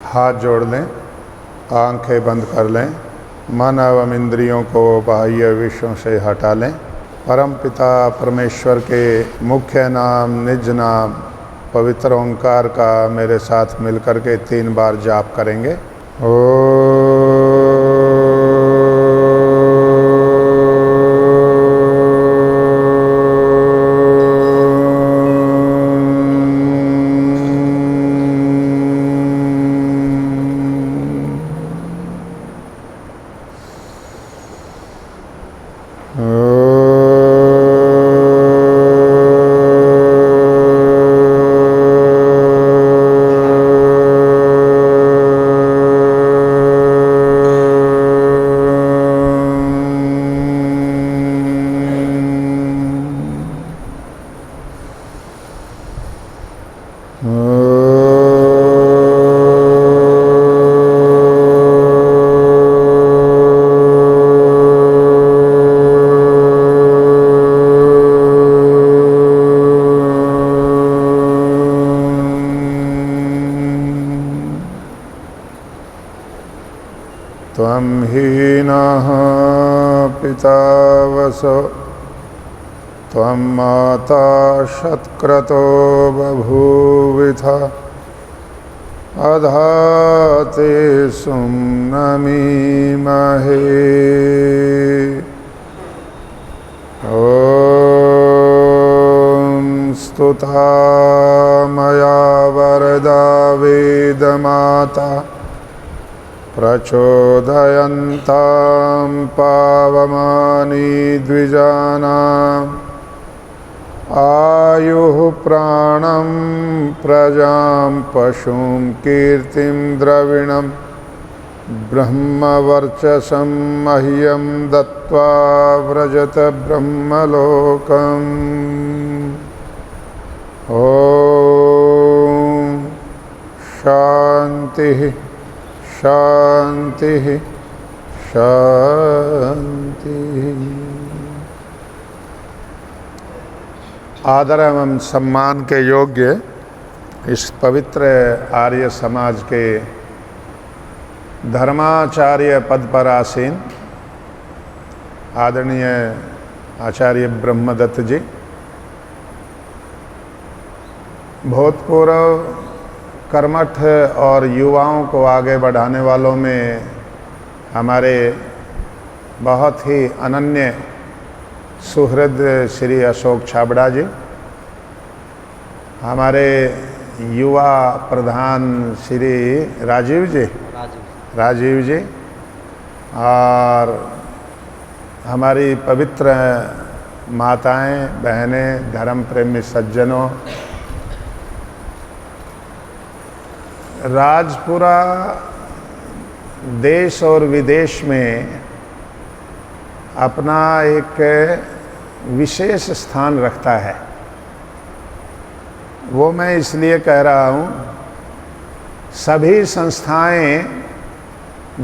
हाथ जोड़ लें, आंखें बंद कर लें, मन एवं इंद्रियों को बाह्य विषयों से हटा लें। परम पिता परमेश्वर के मुख्य नाम, निज नाम, पवित्र ओंकार का मेरे साथ मिलकर के 3 बार जाप करेंगे। त्वं हीनः पितावसो त्वं माता शतक्रतो बभूविथ अधाते सुम्नमीमहे। ॐ स्तुता मया वरदा वेदमाता प्रचोदयन्तां पावमानि द्विजानाम् आयुः प्राणं प्रजां पशुं कीर्तिं द्रविणं ब्रह्मवर्चसं मह्यं दत्त्वा व्रजत ब्रह्मलोकम्। ॐ शान्तिः शांति शांति। आदर एवं सम्मान के योग्य इस पवित्र आर्य समाज के धर्माचार्य पद पर आसीन आदरणीय आचार्य ब्रह्मदत्त जी, भूतपूर्व कर्मठ और युवाओं को आगे बढ़ाने वालों में हमारे बहुत ही अनन्य सुहृद श्री अशोक छाबड़ा जी, हमारे युवा प्रधान श्री राजीव जी और हमारी पवित्र माताएं, बहनें, धर्म प्रेमी सज्जनों, राजपुरा देश और विदेश में अपना एक विशेष स्थान रखता है। वो मैं इसलिए कह रहा हूँ, सभी संस्थाएं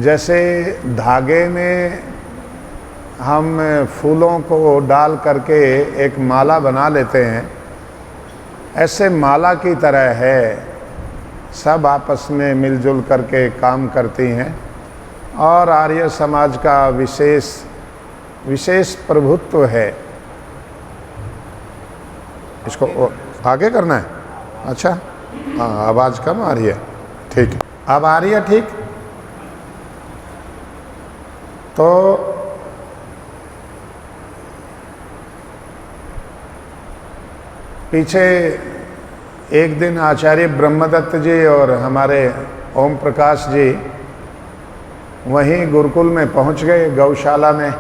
जैसे धागे में हम फूलों को डाल करके एक माला बना लेते हैं, ऐसे माला की तरह है, सब आपस में मिलजुल करके काम करती हैं और आर्य समाज का विशेष प्रभुत्व है। इसको आगे करना है। अच्छा, हाँ, आवाज़ कम आ रही है, ठीक है, अब आ रही है, ठीक। तो पीछे एक दिन आचार्य ब्रह्मदत्त जी और हमारे ओम प्रकाश जी वहीं गुरुकुल में पहुंच गए, गौशाला में।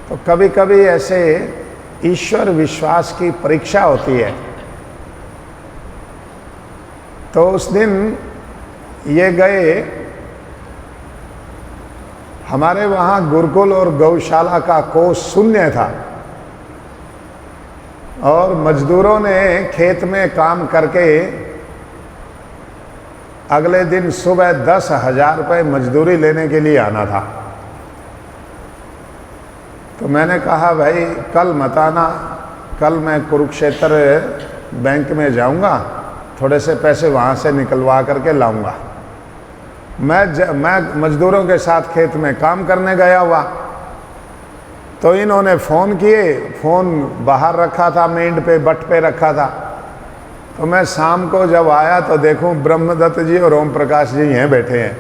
तो कभी कभी ऐसे ईश्वर विश्वास की परीक्षा होती है। तो उस दिन ये गए, हमारे वहाँ गुरुकुल और गौशाला का कोष शून्य था और मजदूरों ने खेत में काम करके अगले दिन सुबह 10,000 रुपये मजदूरी लेने के लिए आना था। तो मैंने कहा भाई कल मत आना, कल मैं कुरुक्षेत्र बैंक में जाऊंगा थोड़े से पैसे वहाँ से निकलवा करके लाऊंगा। मैं मजदूरों के साथ खेत में काम करने गया हुआ, तो इन्होंने फ़ोन किए, फ़ोन बाहर रखा था, मेंढ पे बट पे रखा था। तो मैं शाम को जब आया तो देखूं ब्रह्मदत्त जी और ओम प्रकाश जी यहाँ बैठे हैं,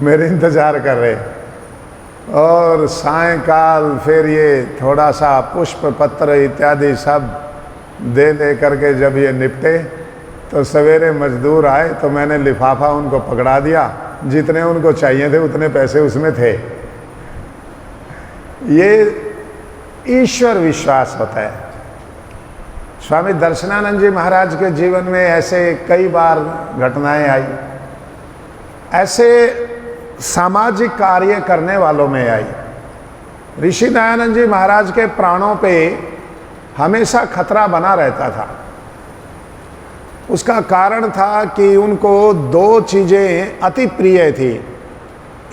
मेरे इंतज़ार कर रहे। और सायंकाल फिर ये थोड़ा सा पुष्प पत्र इत्यादि सब दे करके जब ये निपटे, तो सवेरे मजदूर आए तो मैंने लिफाफा उनको पकड़ा दिया, जितने उनको चाहिए थे उतने पैसे उसमें थे। ये ईश्वर विश्वास होता है। स्वामी दर्शनानंद जी महाराज के जीवन में ऐसे कई बार घटनाएं आई, ऐसे सामाजिक कार्य करने वालों में आई। ऋषि दयानंद जी महाराज के प्राणों पे हमेशा खतरा बना रहता था। उसका कारण था कि उनको दो चीज़ें अति प्रिय थी,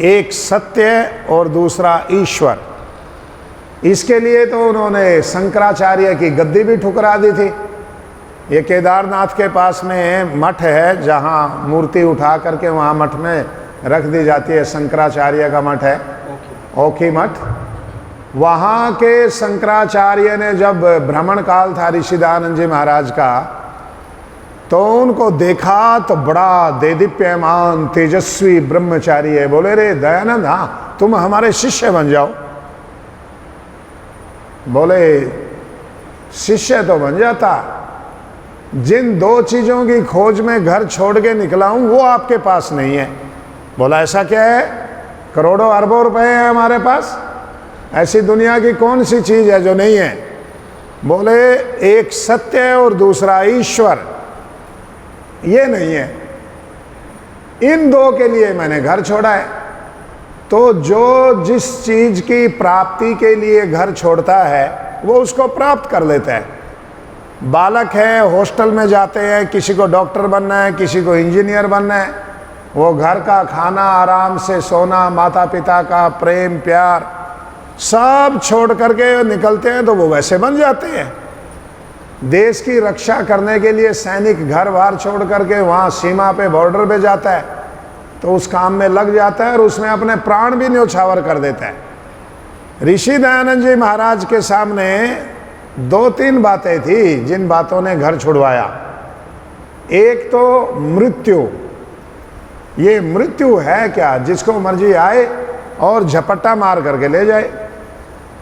एक सत्य और दूसरा ईश्वर। इसके लिए तो उन्होंने शंकराचार्य की गद्दी भी ठुकरा दी थी। ये केदारनाथ के पास में मठ है, जहाँ मूर्ति उठा करके वहाँ मठ में रख दी जाती है, शंकराचार्य का मठ है, ओखी मठ। वहाँ के शंकराचार्य ने जब भ्रमण काल था ऋषि दयानंद जी महाराज का, तो उनको देखा तो बड़ा देदीप्यमान तेजस्वी ब्रह्मचारी है। बोले रे दयानंद, हाँ तुम हमारे शिष्य बन जाओ। बोले शिष्य तो बन जाता, जिन दो चीज़ों की खोज में घर छोड़ के निकला हूँ वो आपके पास नहीं है। बोला ऐसा क्या है? करोड़ों अरबों रुपए हैं हमारे पास, ऐसी दुनिया की कौन सी चीज़ है जो नहीं है? बोले एक सत्य और दूसरा ईश्वर, ये नहीं है। इन दो के लिए मैंने घर छोड़ा है। तो जो जिस चीज़ की प्राप्ति के लिए घर छोड़ता है वो उसको प्राप्त कर लेता है। बालक है, हॉस्टल में जाते हैं, किसी को डॉक्टर बनना है, किसी को इंजीनियर बनना है, वो घर का खाना, आराम से सोना, माता पिता का प्रेम प्यार सब छोड़ करके निकलते हैं तो वो वैसे बन जाते हैं। देश की रक्षा करने के लिए सैनिक घर बार छोड़ करके वहाँ सीमा पे, बॉर्डर पे जाता है, तो उस काम में लग जाता है और उसमें अपने प्राण भी न्योछावर कर देता है। ऋषि दयानंद जी महाराज के सामने दो तीन बातें थी जिन बातों ने घर छुड़वाया। एक तो मृत्यु। ये मृत्यु है क्या, जिसको मर्जी आए और झपट्टा मार करके ले जाए।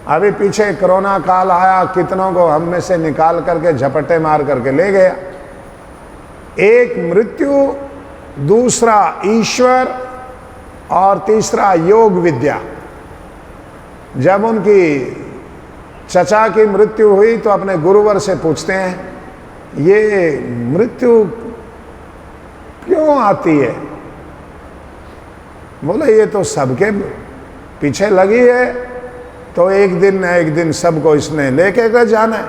अभी पीछे कोरोना काल आया, कितनों को हम में से निकाल करके झपट्टे मार करके ले गया। एक मृत्यु, दूसरा ईश्वर और तीसरा योग विद्या। जब उनकी चचा की मृत्यु हुई तो अपने गुरुवर से पूछते हैं ये मृत्यु क्यों आती है? बोले ये तो सबके पीछे लगी है, तो एक दिन न एक दिन सबको इसने लेके गए जाना है।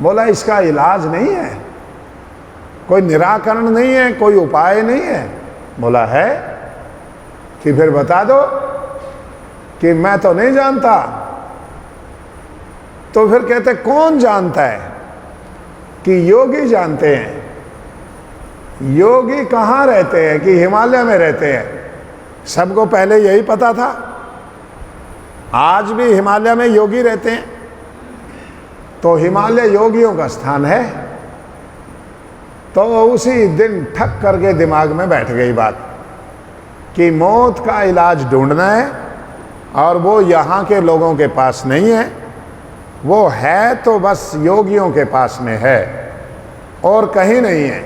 बोला इसका इलाज नहीं है, कोई निराकरण नहीं है, कोई उपाय नहीं है। बोला है कि फिर बता दो। कि मैं तो नहीं जानता। तो फिर कहते कौन जानता है? कि योगी जानते हैं। योगी कहाँ रहते हैं? कि हिमालय में रहते हैं। सबको पहले यही पता था। आज भी हिमालय में योगी रहते हैं। तो हिमालय योगियों का स्थान है। तो उसी दिन ठक करके दिमाग में बैठ गई बात कि मौत का इलाज ढूंढना है, और वो यहाँ के लोगों के पास नहीं है, वो है तो बस योगियों के पास में है और कहीं नहीं है।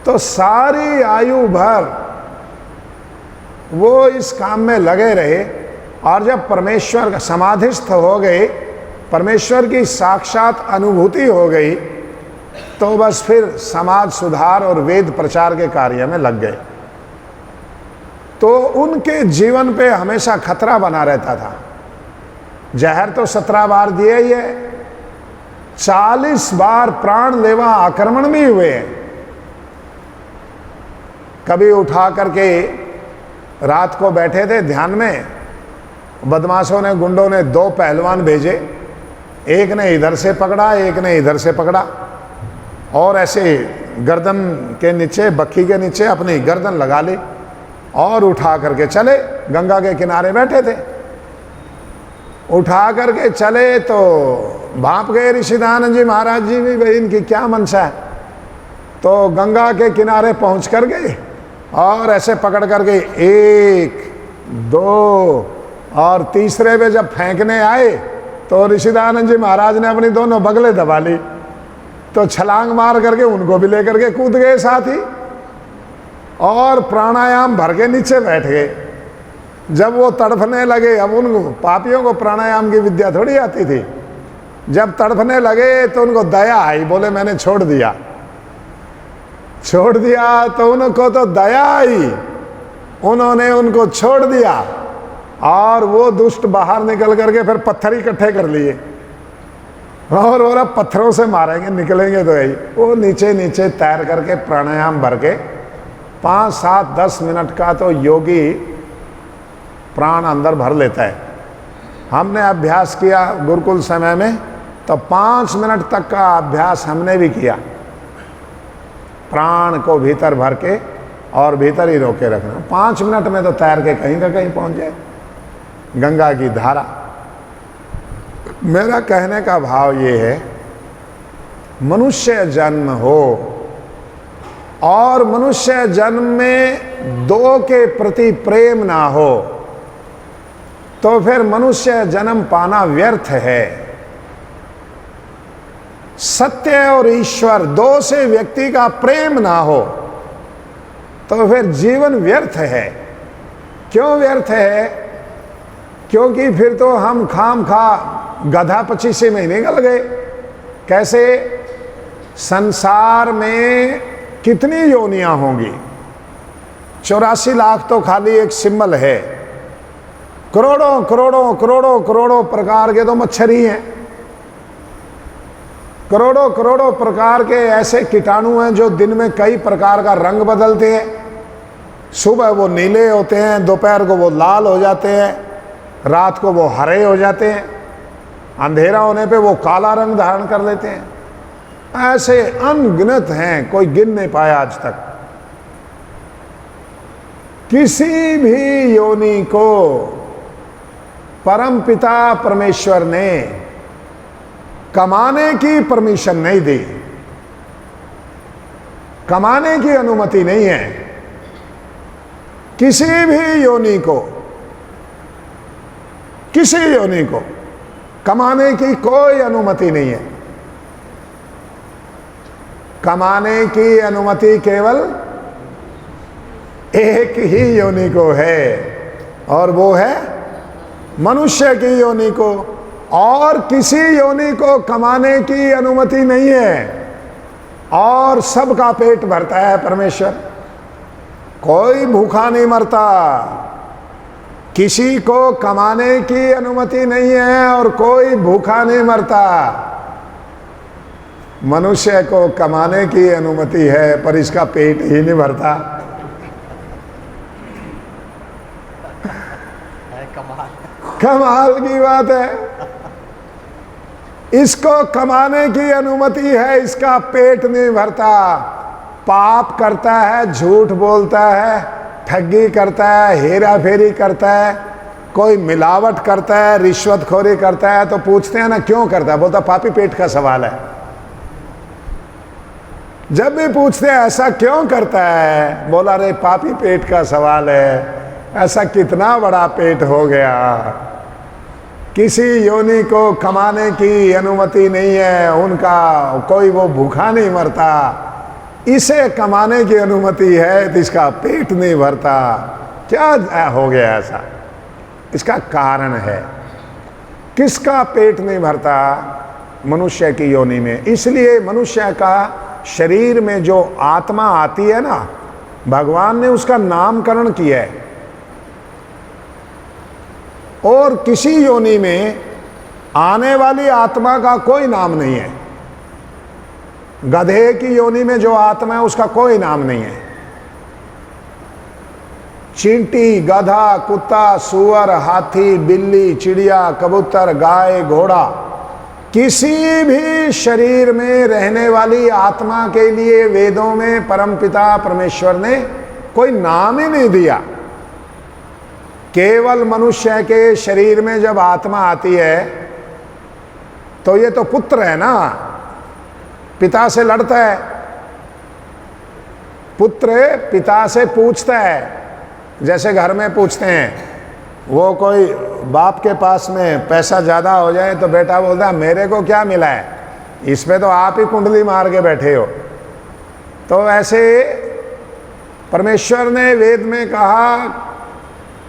तो सारी आयु भर वो इस काम में लगे रहे, और जब परमेश्वर समाधिस्थ हो गए, परमेश्वर की साक्षात अनुभूति हो गई, तो बस फिर समाज सुधार और वेद प्रचार के कार्य में लग गए। तो उनके जीवन पे हमेशा खतरा बना रहता था। जहर तो 17 बार दिए ही है, 40 बार प्राण लेवा आक्रमण भी हुए हैं। कभी उठा करके रात को बैठे थे ध्यान में, बदमाशों ने, गुंडों ने 2 पहलवान भेजे, एक ने इधर से पकड़ा, एक ने इधर से पकड़ा। और ऐसे गर्दन के नीचे, बक्खी के नीचे अपनी गर्दन लगा ली और उठा करके चले। गंगा के किनारे बैठे थे, उठा करके चले तो भाप गए ऋषि दयानंद जी महाराज जी भी, भाई इनकी क्या मनसा है। तो गंगा के किनारे पहुंच कर गए और ऐसे पकड़ कर गए, 1 2 और तीसरे पे जब फेंकने आए तो ऋषि दयानंद जी महाराज ने अपनी दोनों बगलें दबा ली, तो छलांग मार करके उनको भी लेकर के कूद गए साथ ही, और प्राणायाम भर के नीचे बैठ गए। जब वो तड़फने लगे, अब उनको पापियों को प्राणायाम की विद्या थोड़ी आती थी, जब तड़फने लगे तो उनको दया आई, बोले मैंने छोड़ दिया तो उनको तो दया आई, उन्होंने उनको छोड़ दिया और वो दुष्ट बाहर निकल करके फिर पत्थर इकट्ठे कर लिए और वो पत्थरों से मारेंगे, निकलेंगे तो यही। वो नीचे नीचे तैर करके प्राणायाम भर के 5 7 10 मिनट का तो योगी प्राण अंदर भर लेता है। हमने अभ्यास किया गुरुकुल समय में, तो 5 मिनट तक का अभ्यास हमने भी किया, प्राण को भीतर भर के और भीतर ही रोके रखना। 5 मिनट में तो तैर के कहीं का कहीं पहुंच जाए गंगा की धारा। मेरा कहने का भाव ये है, मनुष्य जन्म हो और मनुष्य जन्म में 2 के प्रति प्रेम ना हो तो फिर मनुष्य जन्म पाना व्यर्थ है। सत्य और ईश्वर 2 से व्यक्ति का प्रेम ना हो तो फिर जीवन व्यर्थ है। क्यों व्यर्थ है? क्योंकि फिर तो हम खाम खा गधा 25 में निकल गए। कैसे? संसार में कितनी योनियां होंगी? 84 लाख तो खाली एक सिंबल है। करोड़ों करोड़ों करोड़ों करोड़ों प्रकार के तो मच्छर ही हैं। करोड़ों करोड़ों प्रकार के ऐसे कीटाणु हैं जो दिन में कई प्रकार का रंग बदलते हैं। सुबह वो नीले होते हैं, दोपहर को वो लाल हो जाते हैं, रात को वो हरे हो जाते हैं, अंधेरा होने पे वो काला रंग धारण कर लेते हैं। ऐसे अनगिनत हैं, कोई गिन नहीं पाया आज तक। किसी भी योनि को परम पिता परमेश्वर ने कमाने की परमिशन नहीं दी, कमाने की अनुमति नहीं है। किसी भी योनि को, किसी योनि को कमाने की कोई अनुमति नहीं है। कमाने की अनुमति केवल एक ही योनि को है और वो है मनुष्य की योनि को। और किसी योनि को कमाने की अनुमति नहीं है और सबका पेट भरता है परमेश्वर। कोई भूखा नहीं मरता। किसी को कमाने की अनुमति नहीं है और कोई भूखा नहीं मरता। मनुष्य को कमाने की अनुमति है पर इसका पेट ही नहीं भरता। कमाल की बात है। इसको कमाने की अनुमति है, इसका पेट नहीं भरता। पाप करता है, झूठ बोलता है, ठगी करता है, हेरा फेरी करता है, कोई मिलावट करता है, रिश्वतखोरी करता है, तो पूछते हैं ना क्यों करता है? बोलता पापी पेट का सवाल है। जब भी पूछते हैं ऐसा क्यों करता है, बोला रे पापी पेट का सवाल है। ऐसा कितना बड़ा पेट हो गया। किसी योनि को कमाने की अनुमति नहीं है, उनका कोई वो भूखा नहीं मरता। इसे कमाने की अनुमति है तो इसका पेट नहीं भरता। क्या हो गया ऐसा? इसका कारण है। किसका पेट नहीं भरता? मनुष्य की योनि में। इसलिए मनुष्य का शरीर में जो आत्मा आती है ना, भगवान ने उसका नामकरण किया है। और किसी योनि में आने वाली आत्मा का कोई नाम नहीं है। गधे की योनि में जो आत्मा है उसका कोई नाम नहीं है। चींटी, गधा, कुत्ता, सुअर, हाथी, बिल्ली, चिड़िया, कबूतर, गाय, घोड़ा, किसी भी शरीर में रहने वाली आत्मा के लिए वेदों में परमपिता परमेश्वर ने कोई नाम ही नहीं दिया। केवल मनुष्य के शरीर में जब आत्मा आती है तो ये तो पुत्र है ना, पिता से लड़ता है, पुत्र पिता से पूछता है। जैसे घर में पूछते हैं, वो कोई बाप के पास में पैसा ज़्यादा हो जाए तो बेटा बोलता है मेरे को क्या मिला है, इस पे तो आप ही कुंडली मार के बैठे हो। तो ऐसे परमेश्वर ने वेद में कहा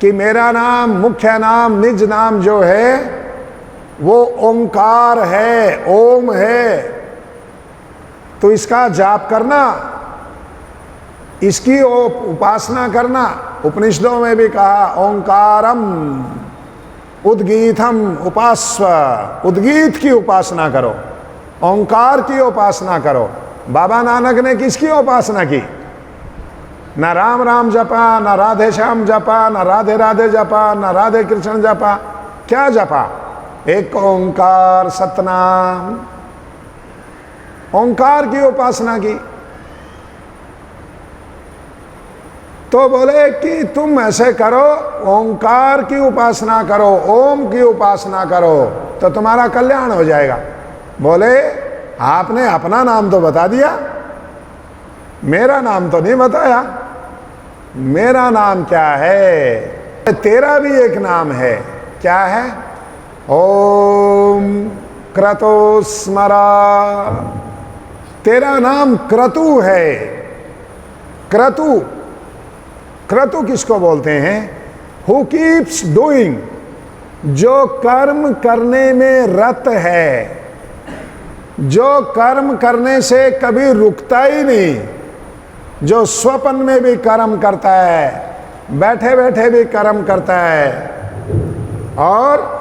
कि मेरा नाम, मुख्य नाम, निज नाम जो है वो ओंकार है, ओम है। तो इसका जाप करना, इसकी उपासना करना। उपनिषदों में भी कहा ओंकारम उद्गीतम उपास्व, उद्गीत की उपासना करो, ओंकार की उपासना करो। बाबा नानक ने किसकी उपासना की? न राम राम जपा, न राधे श्याम जपा, न राधे राधे जपा, न राधे कृष्ण जपा। क्या जपा? एक ओंकार सतनाम, ओंकार की उपासना की। तो बोले कि तुम ऐसे करो, ओंकार की उपासना करो, ओम की उपासना करो तो तुम्हारा कल्याण हो जाएगा। बोले आपने अपना नाम तो बता दिया, मेरा नाम तो नहीं बताया। मेरा नाम क्या है? तेरा भी एक नाम है। क्या है? ओम क्रतो स्मरा। तेरा नाम क्रतु है। क्रतु, क्रतु किसको बोलते हैं? हु कीप्स डूइंग, जो कर्म करने में रत है, जो कर्म करने से कभी रुकता ही नहीं, जो स्वप्न में भी कर्म करता है, बैठे बैठे भी कर्म करता है, और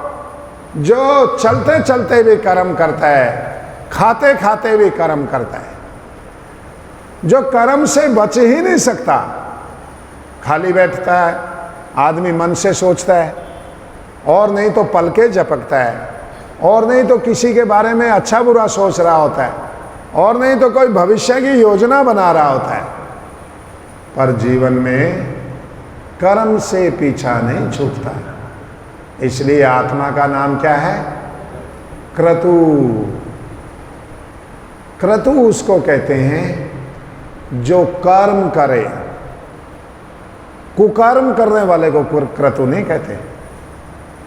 जो चलते चलते भी कर्म करता है, खाते खाते भी कर्म करता है, जो कर्म से बच ही नहीं सकता। खाली बैठता है आदमी, मन से सोचता है, और नहीं तो पलके झपकता है, और नहीं तो किसी के बारे में अच्छा बुरा सोच रहा होता है, और नहीं तो कोई भविष्य की योजना बना रहा होता है। पर जीवन में कर्म से पीछा नहीं छूटता। इसलिए आत्मा का नाम क्या है? क्रतु। क्रतु उसको कहते हैं जो कर्म करे। कुकर्म करने वाले को क्रतु नहीं कहते।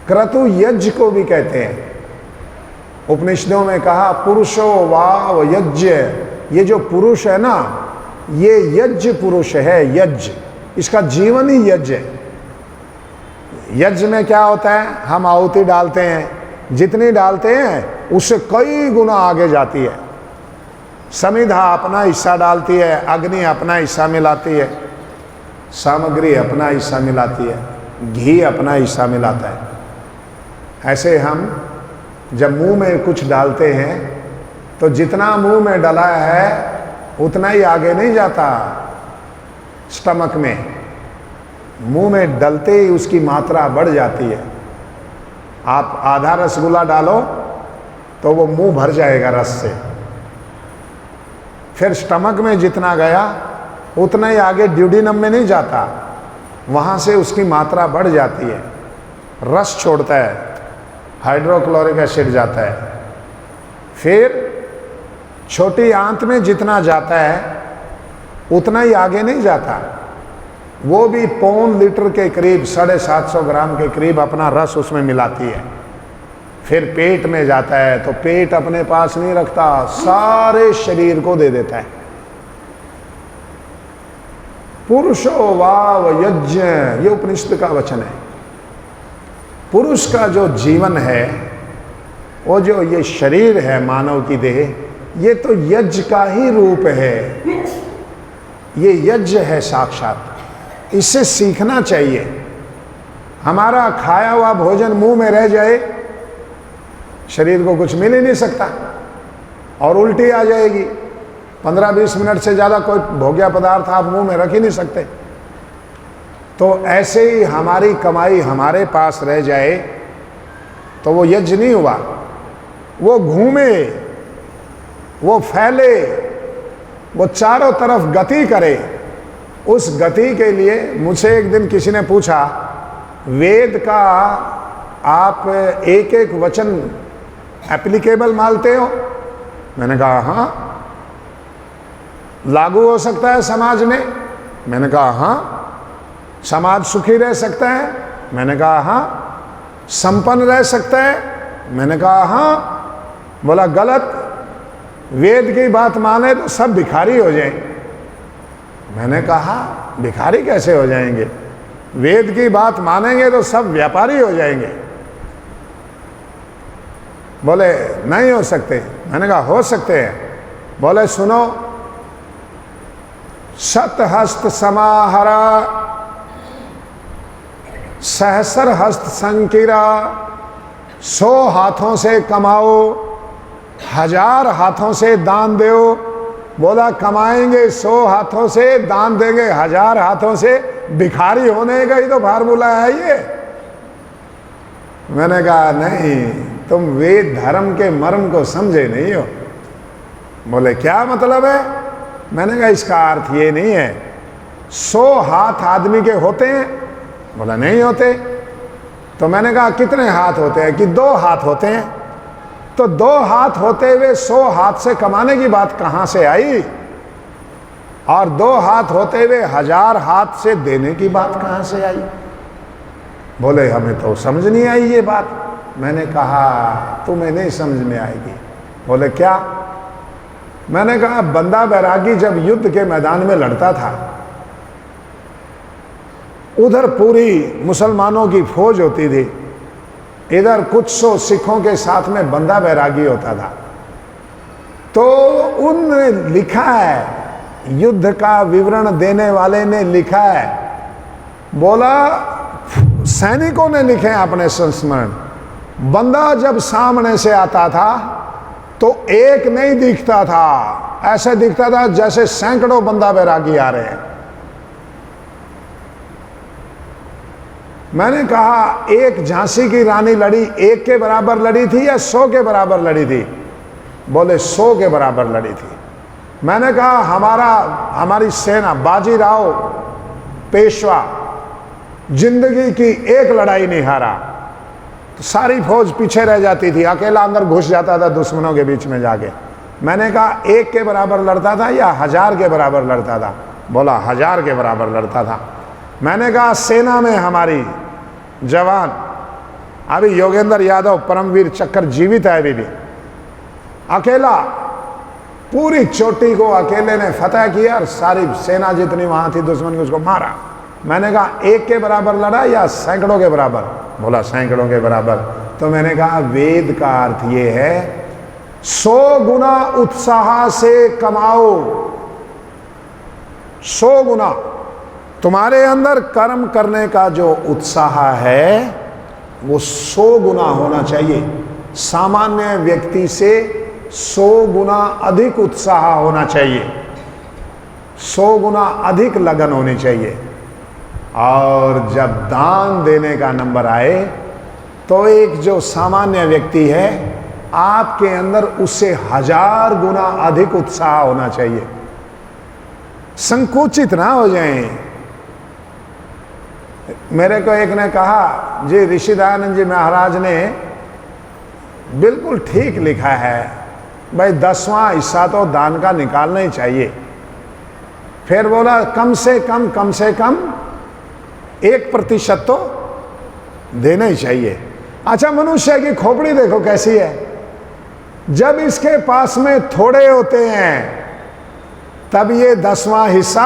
क्रतु यज्ञ को भी कहते हैं। उपनिषदों में कहा पुरुषो वाव यज्ञ। ये जो पुरुष है ना, ये यज्ञ पुरुष है। यज्ञ, इसका जीवन ही यज्ञ है। यज्ञ में क्या होता है? हम आहुति डालते हैं, जितनी डालते हैं उससे कई गुना आगे जाती है। समिधा अपना हिस्सा डालती है, अग्नि अपना हिस्सा मिलाती है, सामग्री अपना हिस्सा मिलाती है, घी अपना हिस्सा मिलाता है। ऐसे हम जब मुंह में कुछ डालते हैं तो जितना मुंह में डला है उतना ही आगे नहीं जाता। स्टमक में, मुंह में डलते ही उसकी मात्रा बढ़ जाती है। आप आधा रसगुल्ला डालो तो वो मुंह भर जाएगा रस से। फिर स्टमक में जितना गया उतना ही आगे ड्यूडिनम में नहीं जाता, वहाँ से उसकी मात्रा बढ़ जाती है, रस छोड़ता है, हाइड्रोक्लोरिक एसिड जाता है। फिर छोटी आंत में जितना जाता है उतना ही आगे नहीं जाता, वो भी पौन लीटर के करीब 750 ग्राम के करीब अपना रस उसमें मिलाती है। फिर पेट में जाता है तो पेट अपने पास नहीं रखता, सारे शरीर को दे देता है। पुरुषो वाव यज्ञ, ये उपनिषद का वचन है। पुरुष का जो जीवन है, वो जो ये शरीर है मानव की देह, ये तो यज्ञ का ही रूप है। ये यज्ञ है साक्षात। इससे सीखना चाहिए। हमारा खाया हुआ भोजन मुंह में रह जाए, शरीर को कुछ मिल ही नहीं सकता और उल्टी आ जाएगी। 15-20 मिनट से ज़्यादा कोई भोग्या पदार्थ आप मुंह में रख ही नहीं सकते। तो ऐसे ही हमारी कमाई हमारे पास रह जाए तो वो यज्ञ नहीं हुआ। वो घूमे, वो फैले, वो चारों तरफ गति करे। उस गति के लिए मुझसे एक दिन किसी ने पूछा, वेद का आप एक एक वचन एप्लीकेबल मानते हो? मैंने कहा हाँ। लागू हो सकता है समाज में? मैंने कहा हाँ। समाज सुखी रह सकता है? मैंने कहा हाँ। संपन्न रह सकता है? मैंने कहा हाँ। बोला गलत, वेद की बात माने तो सब भिखारी हो जाएं। मैंने कहा भिखारी कैसे हो जाएंगे? वेद की बात मानेंगे तो सब व्यापारी हो जाएंगे। बोले नहीं हो सकते। मैंने कहा हो सकते हैं। बोले सुनो, शतहस्त समाहरा सहस्र हस्त संकीरा, 100 हाथों से कमाओ, 1000 हाथों से दान दो। बोला कमाएंगे 100 हाथों से, दान देंगे 1000 हाथों से, भिखारी होने का ही तो फार्मूला है ये। मैंने कहा नहीं, तुम वेद धर्म के मर्म को समझे नहीं हो। बोले क्या मतलब है? मैंने कहा इसका अर्थ ये नहीं है 100 हाथ आदमी के होते हैं। बोला नहीं होते। तो मैंने कहा कितने हाथ होते हैं? कि 2 हाथ होते हैं। तो 2 हाथ होते हुए 100 हाथ से कमाने की बात कहां से आई? और 2 हाथ होते हुए 1000 हाथ से देने की बात कहां से आई? बोले हमें तो समझ नहीं आई ये बात। मैंने कहा तुम्हें नहीं समझ में आएगी। बोले क्या? मैंने कहा बंदा बैरागी जब युद्ध के मैदान में लड़ता था, उधर पूरी मुसलमानों की फौज होती थी, इधर कुछ 100 सिखों के साथ में बंदा बैरागी होता था। तो उनने लिखा है, युद्ध का विवरण देने वाले ने लिखा है, बोला सैनिकों ने लिखे हैं अपने संस्मरण, बंदा जब सामने से आता था तो एक नहीं दिखता था, ऐसे दिखता था जैसे सैकड़ों बंदा बैरागी आ रहे हैं। मैंने कहा एक झांसी की रानी लड़ी 1 के बराबर लड़ी थी या 100 के बराबर लड़ी थी? बोले 100 के बराबर लड़ी थी। मैंने कहा हमारी सेना, बाजीराव पेशवा जिंदगी की एक लड़ाई नहीं हारा, तो सारी फौज पीछे रह जाती थी, अकेला अंदर घुस जाता था दुश्मनों के बीच में जाके। मैंने कहा 1 के बराबर लड़ता था या 1000 के बराबर लड़ता था? बोला 1000 के बराबर लड़ता था। मैंने कहा सेना में हमारी जवान, अभी योगेंद्र यादव परमवीर चक्र जीवित है अभी भी, अकेला पूरी चोटी को अकेले ने फतह किया और सारी सेना जितनी वहां थी दुश्मन की उसको मारा। मैंने कहा 1 के बराबर लड़ा या सैकड़ों के बराबर? बोला सैकड़ों के बराबर। तो मैंने कहा वेद का अर्थ ये है 100 गुना उत्साह से कमाओ, 100 गुना। तुम्हारे अंदर कर्म करने का जो उत्साह है वो 100 गुना होना चाहिए। सामान्य व्यक्ति से 100 गुना अधिक उत्साह होना चाहिए, 100 गुना अधिक लगन होनी चाहिए। और जब दान देने का नंबर आए तो एक जो सामान्य व्यक्ति है आपके अंदर उससे 1000 गुना अधिक उत्साह होना चाहिए। संकुचित ना हो जाएं। मेरे को एक ने कहा जी ऋषि दयानंद जी महाराज ने बिल्कुल ठीक लिखा है भाई 10वां हिस्सा तो दान का निकालना ही चाहिए। फिर बोला कम से कम 1% तो देना ही चाहिए। अच्छा मनुष्य की खोपड़ी देखो कैसी है, जब इसके पास में थोड़े होते हैं तब ये 10वां हिस्सा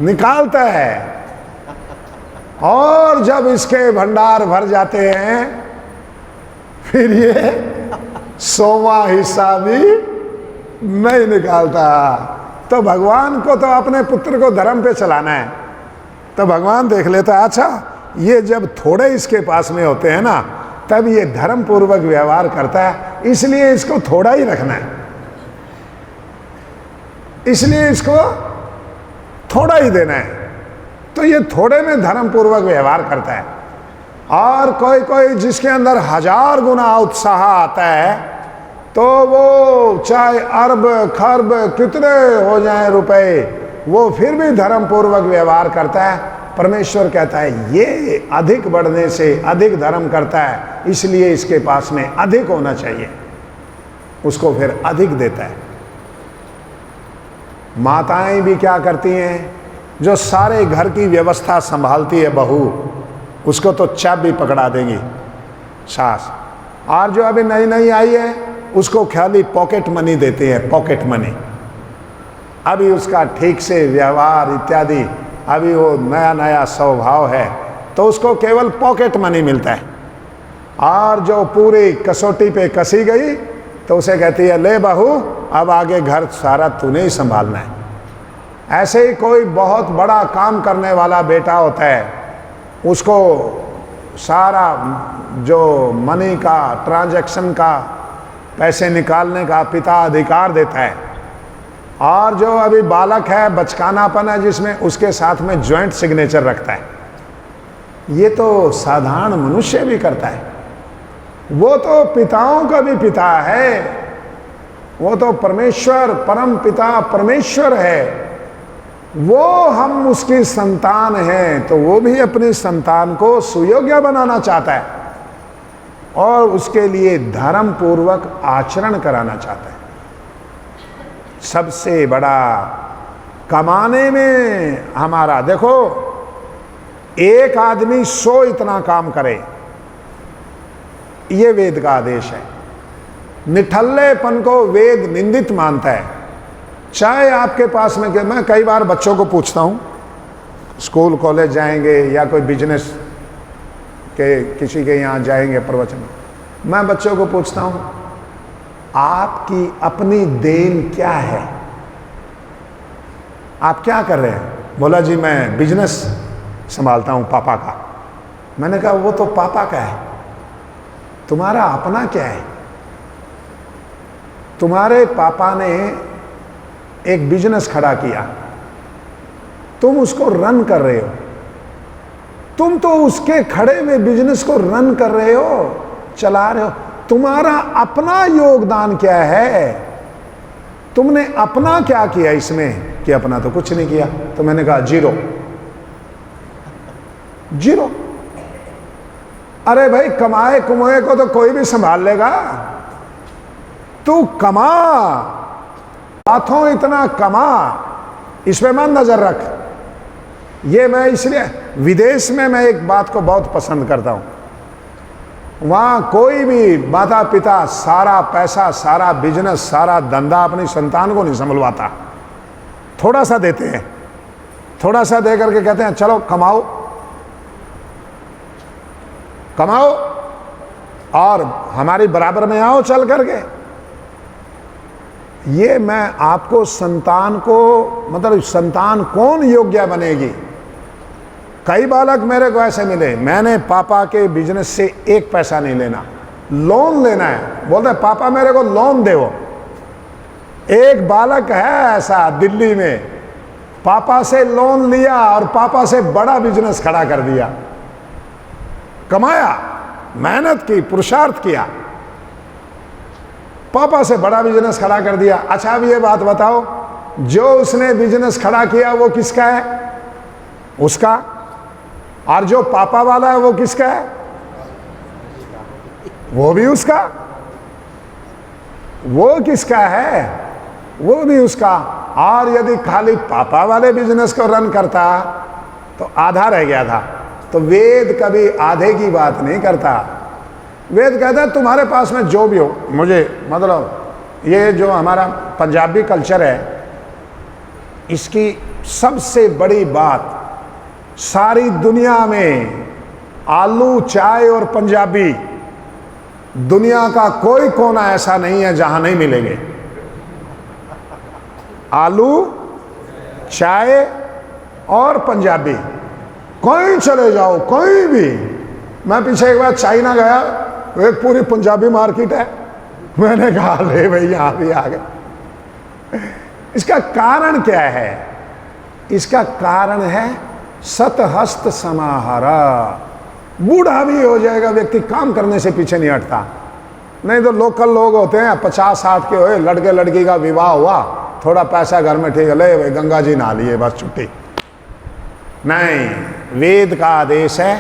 निकालता है, और जब इसके भंडार भर जाते हैं फिर ये 100वां हिस्सा भी नहीं निकालता। तो भगवान को तो अपने पुत्र को धर्म पे चलाना है, तो भगवान देख लेता है अच्छा ये जब थोड़े इसके पास में होते हैं ना तब ये धर्म पूर्वक व्यवहार करता है, इसलिए इसको थोड़ा ही रखना है, इसलिए इसको थोड़ा ही देना है। तो ये थोड़े में धर्म पूर्वक व्यवहार करता है। और कोई कोई जिसके अंदर 1000 गुना उत्साह आता है, तो वो चाहे अरब खरब कितने हो जाएं रुपए, वो फिर भी धर्म पूर्वक व्यवहार करता है। परमेश्वर कहता है ये अधिक बढ़ने से अधिक धर्म करता है, इसलिए इसके पास में अधिक होना चाहिए, उसको फिर अधिक देता है। माताएं भी क्या करती हैं, जो सारे घर की व्यवस्था संभालती है बहू, उसको तो चाबी पकड़ा देंगी सास, और जो अभी नई नई आई है उसको खाली पॉकेट मनी देती है, पॉकेट मनी। अभी उसका ठीक से व्यवहार इत्यादि, अभी वो नया नया स्वभाव है, तो उसको केवल पॉकेट मनी मिलता है। और जो पूरी कसौटी पे कसी गई तो उसे कहती है ले बहू, अब आगे घर सारा तूने ही संभालना है। ऐसे ही कोई बहुत बड़ा काम करने वाला बेटा होता है, उसको सारा जो मनी का ट्रांजैक्शन का पैसे निकालने का पिता अधिकार देता है, और जो अभी बालक है, बचकानापन है जिसमें, उसके साथ में ज्वाइंट सिग्नेचर रखता है। ये तो साधारण मनुष्य भी करता है, वो तो पिताओं का भी पिता है, वो तो परमेश्वर परम पिता परमेश्वर है, वो हम उसकी संतान हैं, तो वो भी अपनी संतान को सुयोग्य बनाना चाहता है और उसके लिए धर्म पूर्वक आचरण कराना चाहता है। सबसे बड़ा कमाने में हमारा, देखो एक आदमी 100 इतना काम करे, ये वेद का आदेश है। निठल्लेपन को वेद निंदित मानता है। चाहे आपके पास में, मैं कई बार बच्चों को पूछता हूँ, स्कूल कॉलेज जाएंगे या कोई बिजनेस के किसी के यहाँ जाएंगे प्रवचन, मैं बच्चों को पूछता हूँ आपकी अपनी देन क्या है, आप क्या कर रहे हैं? बोला जी मैं बिजनेस संभालता हूँ पापा का। मैंने कहा वो तो पापा का है, तुम्हारा अपना क्या है? तुम्हारे पापा ने एक बिजनेस खड़ा किया, तुम उसको रन कर रहे हो, तुम तो उसके खड़े हुए बिजनेस को रन कर रहे हो, चला रहे हो। तुम्हारा अपना योगदान क्या है? तुमने अपना क्या किया इसमें? कि अपना तो कुछ नहीं किया। तो मैंने कहा जीरो, जीरो। अरे भाई कमाए कुमाए को तो कोई भी संभाल लेगा, तू कमा, हाथों इतना कमा, इस पे मत नजर रख। ये मैं इसलिए विदेश में मैं एक बात को बहुत पसंद करता हूं, वहां कोई भी माता पिता सारा पैसा, सारा बिजनेस, सारा धंधा अपनी संतान को नहीं संभलवाता। थोड़ा सा देते हैं, थोड़ा सा दे करके कहते हैं चलो कमाओ, कमाओ और हमारी बराबर में आओ चल करके। ये मैं आपको संतान को, मतलब संतान कौन योग्य बनेगी? कई बालक मेरे को ऐसे मिले, मैंने पापा के बिजनेस से 1 पैसा नहीं लेना, लोन लेना है, बोलते पापा मेरे को लोन दो। एक बालक है ऐसा दिल्ली में, पापा से लोन लिया और पापा से बड़ा बिजनेस खड़ा कर दिया, कमाया, मेहनत की, पुरुषार्थ किया, पापा से बड़ा बिजनेस खड़ा कर दिया। अच्छा अब ये बात बताओ, जो उसने बिजनेस खड़ा किया वो किसका है? उसका। और जो पापा वाला है वो किसका है? वो भी उसका। वो किसका है? वो भी उसका। और यदि खाली पापा वाले बिजनेस को रन करता तो आधा रह गया था। तो वेद कभी आधे की बात नहीं करता। वेद कहता है तुम्हारे पास में जो भी हो, मुझे मतलब ये जो हमारा पंजाबी कल्चर है, इसकी सबसे बड़ी बात, सारी दुनिया में आलू, चाय और पंजाबी, दुनिया का कोई कोना ऐसा नहीं है जहां नहीं मिलेंगे। आलू, चाय और पंजाबी, कहीं चले जाओ, कहीं भी। मैं पीछे एक बार चाइना गया, एक पूरी पंजाबी मार्केट है, मैंने कहा ले भाई यहां भी आ गए। इसका कारण क्या है? इसका कारण है सतहस्त समाहारा। बूढ़ा भी हो जाएगा व्यक्ति, काम करने से पीछे नहीं हटता। नहीं तो लोकल लोग होते हैं 50-60 के हुए, लड़के लड़की का विवाह हुआ, थोड़ा पैसा घर में ठीक है, ले भाई गंगा जी नहा लिए बस छुट्टी। नहीं, वेद का आदेश है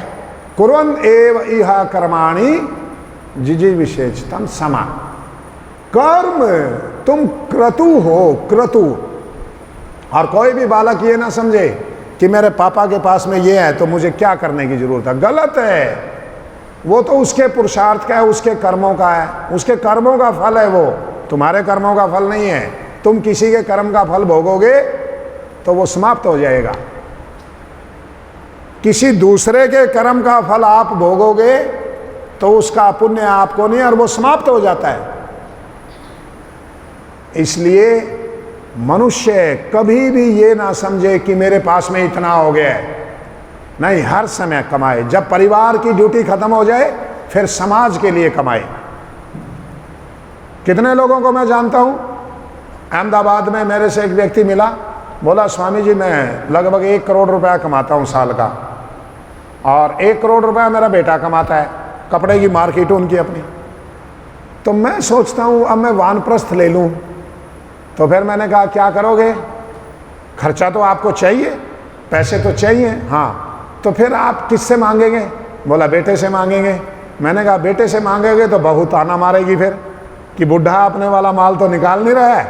कुर्वन् एव इह कर्माणि जिजीविषेचतम समा। कर्म तुम क्रतु हो, क्रतु। और कोई भी बालक ये ना समझे कि मेरे पापा के पास में ये है तो मुझे क्या करने की जरूरत है, गलत है। वो तो उसके पुरुषार्थ का है, उसके कर्मों का है, उसके कर्मों का फल है, वो तुम्हारे कर्मों का फल नहीं है। तुम किसी के कर्म का फल भोगोगे तो वो समाप्त हो जाएगा, किसी दूसरे के कर्म का फल आप भोगोगे तो उसका पुण्य आपको नहीं और वो समाप्त हो जाता है। इसलिए मनुष्य कभी भी ये ना समझे कि मेरे पास में इतना हो गया है, नहीं, हर समय कमाए। जब परिवार की ड्यूटी खत्म हो जाए फिर समाज के लिए कमाए। कितने लोगों को मैं जानता हूं, अहमदाबाद में मेरे से एक व्यक्ति मिला, बोला स्वामी जी मैं लगभग 1 करोड़ रुपया कमाता हूं साल का, और 1 करोड़ रुपया मेरा बेटा कमाता है, कपड़े की मार्केट उनकी अपनी। तो मैं सोचता हूं अब मैं वानप्रस्थ ले लूं, तो फिर मैंने कहा क्या करोगे, खर्चा तो आपको चाहिए, पैसे तो चाहिए। हाँ, तो फिर आप किससे मांगेंगे? बोला बेटे से मांगेंगे। मैंने कहा बेटे से मांगेंगे तो बहू ताना मारेगी फिर कि बुढ़ा अपने वाला माल तो निकाल नहीं रहा है,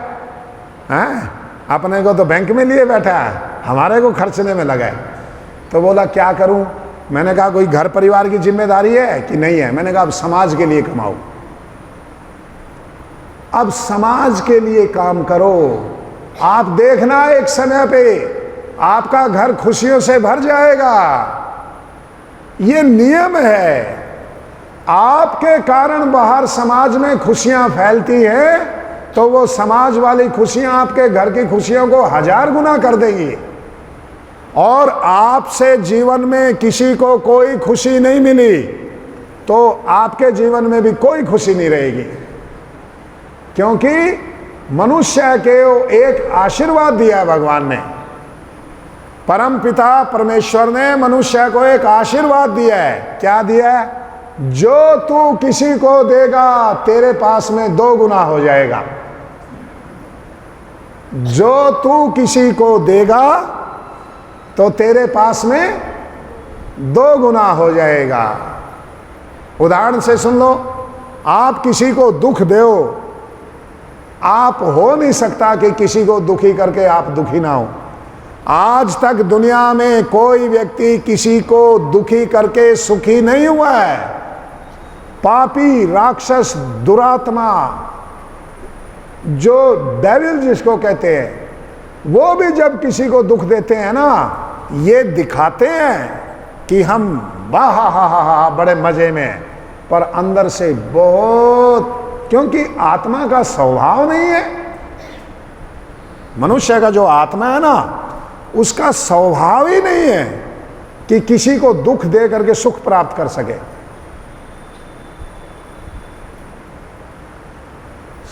हैं? अपने को तो बैंक में लिए बैठा है, हमारे को खर्चने में लगा है। तो बोला क्या करूं? मैंने कहा कोई घर परिवार की जिम्मेदारी है कि नहीं है? मैंने कहा अब समाज के लिए कमाओ, अब समाज के लिए काम करो। आप देखना एक समय पे आपका घर खुशियों से भर जाएगा, ये नियम है। आपके कारण बाहर समाज में खुशियां फैलती हैं तो वो समाज वाली खुशियां आपके घर की खुशियों को 1000 गुना कर देगी। और आपसे जीवन में किसी को कोई खुशी नहीं मिली तो आपके जीवन में भी कोई खुशी नहीं रहेगी, क्योंकि मनुष्य को एक आशीर्वाद दिया है भगवान ने। परम पिता परमेश्वर ने मनुष्य को एक आशीर्वाद दिया है। क्या दिया है? जो तू किसी को देगा तेरे पास में 2 गुना हो जाएगा। जो तू किसी को देगा तो तेरे पास में 2 गुना हो जाएगा। उदाहरण से सुन लो, आप किसी को दुख दो, आप हो नहीं सकता कि किसी को दुखी करके आप दुखी ना हो। आज तक दुनिया में कोई व्यक्ति किसी को दुखी करके सुखी नहीं हुआ है। पापी, राक्षस, दुरात्मा, जो डेविल जिसको कहते हैं, वो भी जब किसी को दुख देते हैं ना, ये दिखाते हैं कि हम वाह हा हा हा बड़े मजे में हैं, पर अंदर से बहुत, क्योंकि आत्मा का स्वभाव नहीं है। मनुष्य का जो आत्मा है ना, उसका स्वभाव ही नहीं है कि किसी को दुख दे करके सुख प्राप्त कर सके।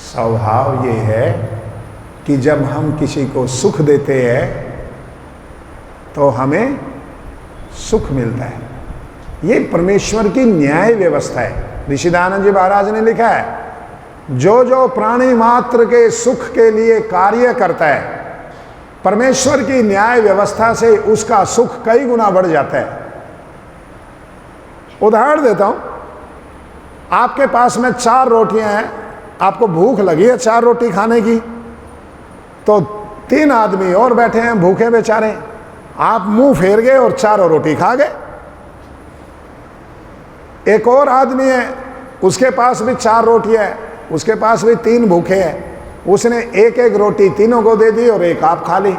स्वभाव ये है कि जब हम किसी को सुख देते हैं तो हमें सुख मिलता है। ये परमेश्वर की न्याय व्यवस्था है। ऋषि दयानंद जी महाराज ने लिखा है, जो जो प्राणी मात्र के सुख के लिए कार्य करता है, परमेश्वर की न्याय व्यवस्था से उसका सुख कई गुना बढ़ जाता है। उदाहरण देता हूं, आपके पास में 4 रोटियां हैं, आपको भूख लगी है 4 रोटी खाने की, तो 3 आदमी और बैठे हैं भूखे बेचारे, आप मुंह फेर गए और 4 रोटी खा गए। एक और आदमी है, उसके पास भी 4 रोटियां है, उसके पास भी 3 भूखे हैं, उसने एक एक रोटी तीनों को दे दी और एक आप खा ली।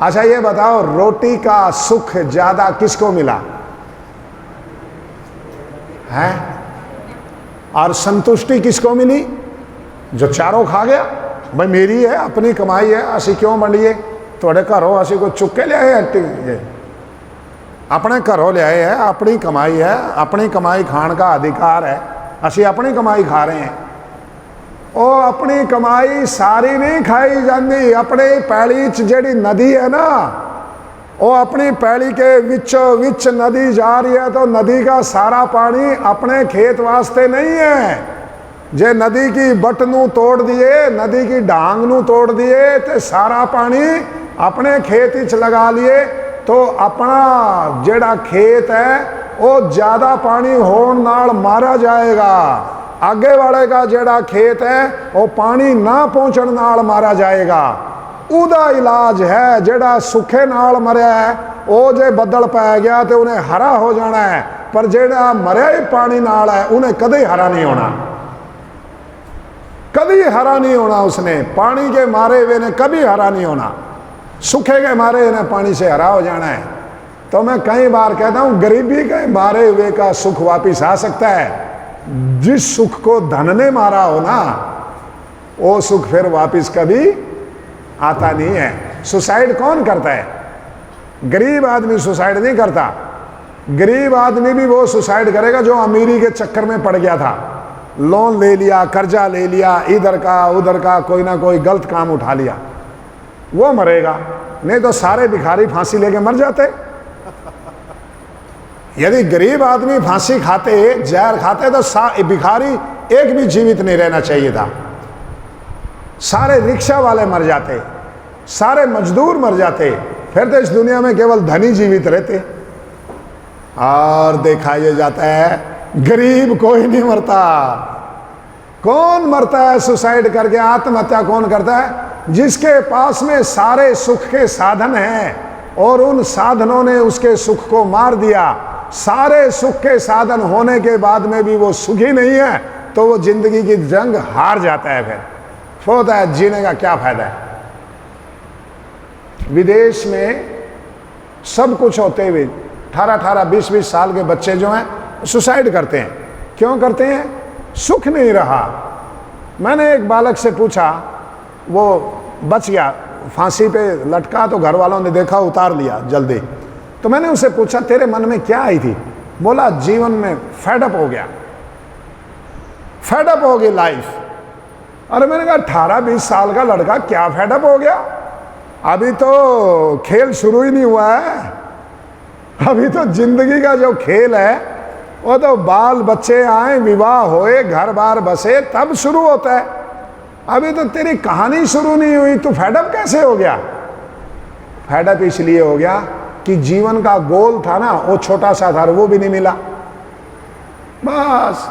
अच्छा ये बताओ, रोटी का सुख ज्यादा किसको मिला है? और संतुष्टि किसको मिली? जो चारों खा गया। भाई मेरी है, अपनी कमाई है, असी क्यों मंडिए? थोड़े घरों असी को चुक के लिया है, अपने घरों लिया है, अपनी कमाई है, अपनी कमाई खाने का अधिकार है, असी अपनी कमाई खा रहे हैं। ओ अपनी कमाई सारी नहीं खाई जाती, अपने पैड़ी च जिहड़ी नदी है ना, वो अपनी पैड़ी के विचों विच नदी जा रही है तो नदी का सारा पानी अपने खेत वास्ते नहीं है। जे नदी की बट नू तोड़ दिए, नदी की डांग नू तोड़ दिए तो सारा पानी अपने खेत विच लगा लिए तो अपना जेड़ा खेत है वो ज़्यादा पानी होने नाल मारा जाएगा। आगे वाले का जेड़ा खेत है वो पानी ना पहुँचने नाल मारा जाएगा। उदा इलाज है जेड़ा सुखे नाल मरिया है वो जे बदल पै गया तो उन्हें हरा हो जाना है, पर जेड़ा मरिया ही पानी नाल है उन्हें कदे हरा नहीं होना, कभी हरा नहीं होना। उसने पानी के मारे हुए ने कभी हरा नहीं होना, सूखे के मारे ने पानी से हरा हो जाना है। तो मैं कई बार कहता हूं गरीबी के मारे हुए का सुख वापिस आ सकता है। जिस सुख को धन ने मारा हो ना वो सुख फिर वापिस कभी आता नहीं है। सुसाइड कौन करता है? गरीब आदमी सुसाइड नहीं करता। गरीब आदमी भी वो सुसाइड करेगा जो अमीरी के चक्कर में पड़ गया था, लोन ले लिया, कर्जा ले लिया, इधर का उधर का कोई ना कोई गलत काम उठा लिया, वो मरेगा। नहीं तो सारे भिखारी फांसी लेके मर जाते। यदि गरीब आदमी फांसी खाते, जहर खाते तो भिखारी एक भी जीवित नहीं रहना चाहिए था। सारे रिक्शा वाले मर जाते, सारे मजदूर मर जाते, फिर तो इस दुनिया में केवल धनी जीवित रहते। और देखा यह जाता है गरीब कोई नहीं मरता। कौन मरता है सुसाइड करके? आत्महत्या कौन करता है? जिसके पास में सारे सुख के साधन हैं और उन साधनों ने उसके सुख को मार दिया। सारे सुख के साधन होने के बाद में भी वो सुखी नहीं है तो वो जिंदगी की जंग हार जाता है। फिर होता है जीने का क्या फायदा है? विदेश में सब कुछ होते हुए 18-18, 20-20 साल के बच्चे जो हैं सुसाइड करते हैं। क्यों करते हैं? सुख नहीं रहा। मैंने एक बालक से पूछा, वो बच गया, फांसी पे लटका तो घर वालों ने देखा उतार लिया जल्दी। तो मैंने उससे पूछा तेरे मन में क्या आई थी? बोला जीवन में फेडअप हो गया, फेडअप हो गई लाइफ। अरे मैंने कहा 18-20 साल का लड़का क्या फेडअप हो गया? अभी तो खेल शुरू ही नहीं हुआ है। अभी तो जिंदगी का जो खेल है वो तो बाल बच्चे आए, विवाह होए, घर बार बसे तब शुरू होता है। अभी तो तेरी कहानी शुरू नहीं हुई, तू फेडअप कैसे हो गया? फेडअप इसलिए हो गया कि जीवन का गोल था ना वो छोटा सा था, वो भी नहीं मिला। बस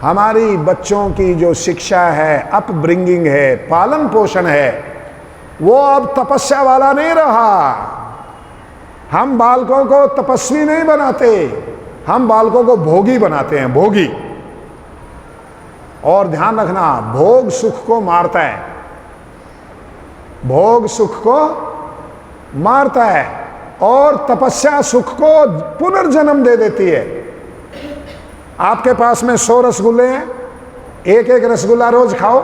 हमारी बच्चों की जो शिक्षा है, अपब्रिंगिंग है, पालन पोषण है, वो अब तपस्या वाला नहीं रहा। हम बालकों को तपस्वी नहीं बनाते, हम बालकों को भोगी बनाते हैं, भोगी। और ध्यान रखना, भोग सुख को मारता है, भोग सुख को मारता है और तपस्या सुख को पुनर्जन्म दे देती है। आपके पास में 100 रसगुल्ले हैं, एक एक रसगुल्ला रोज खाओ,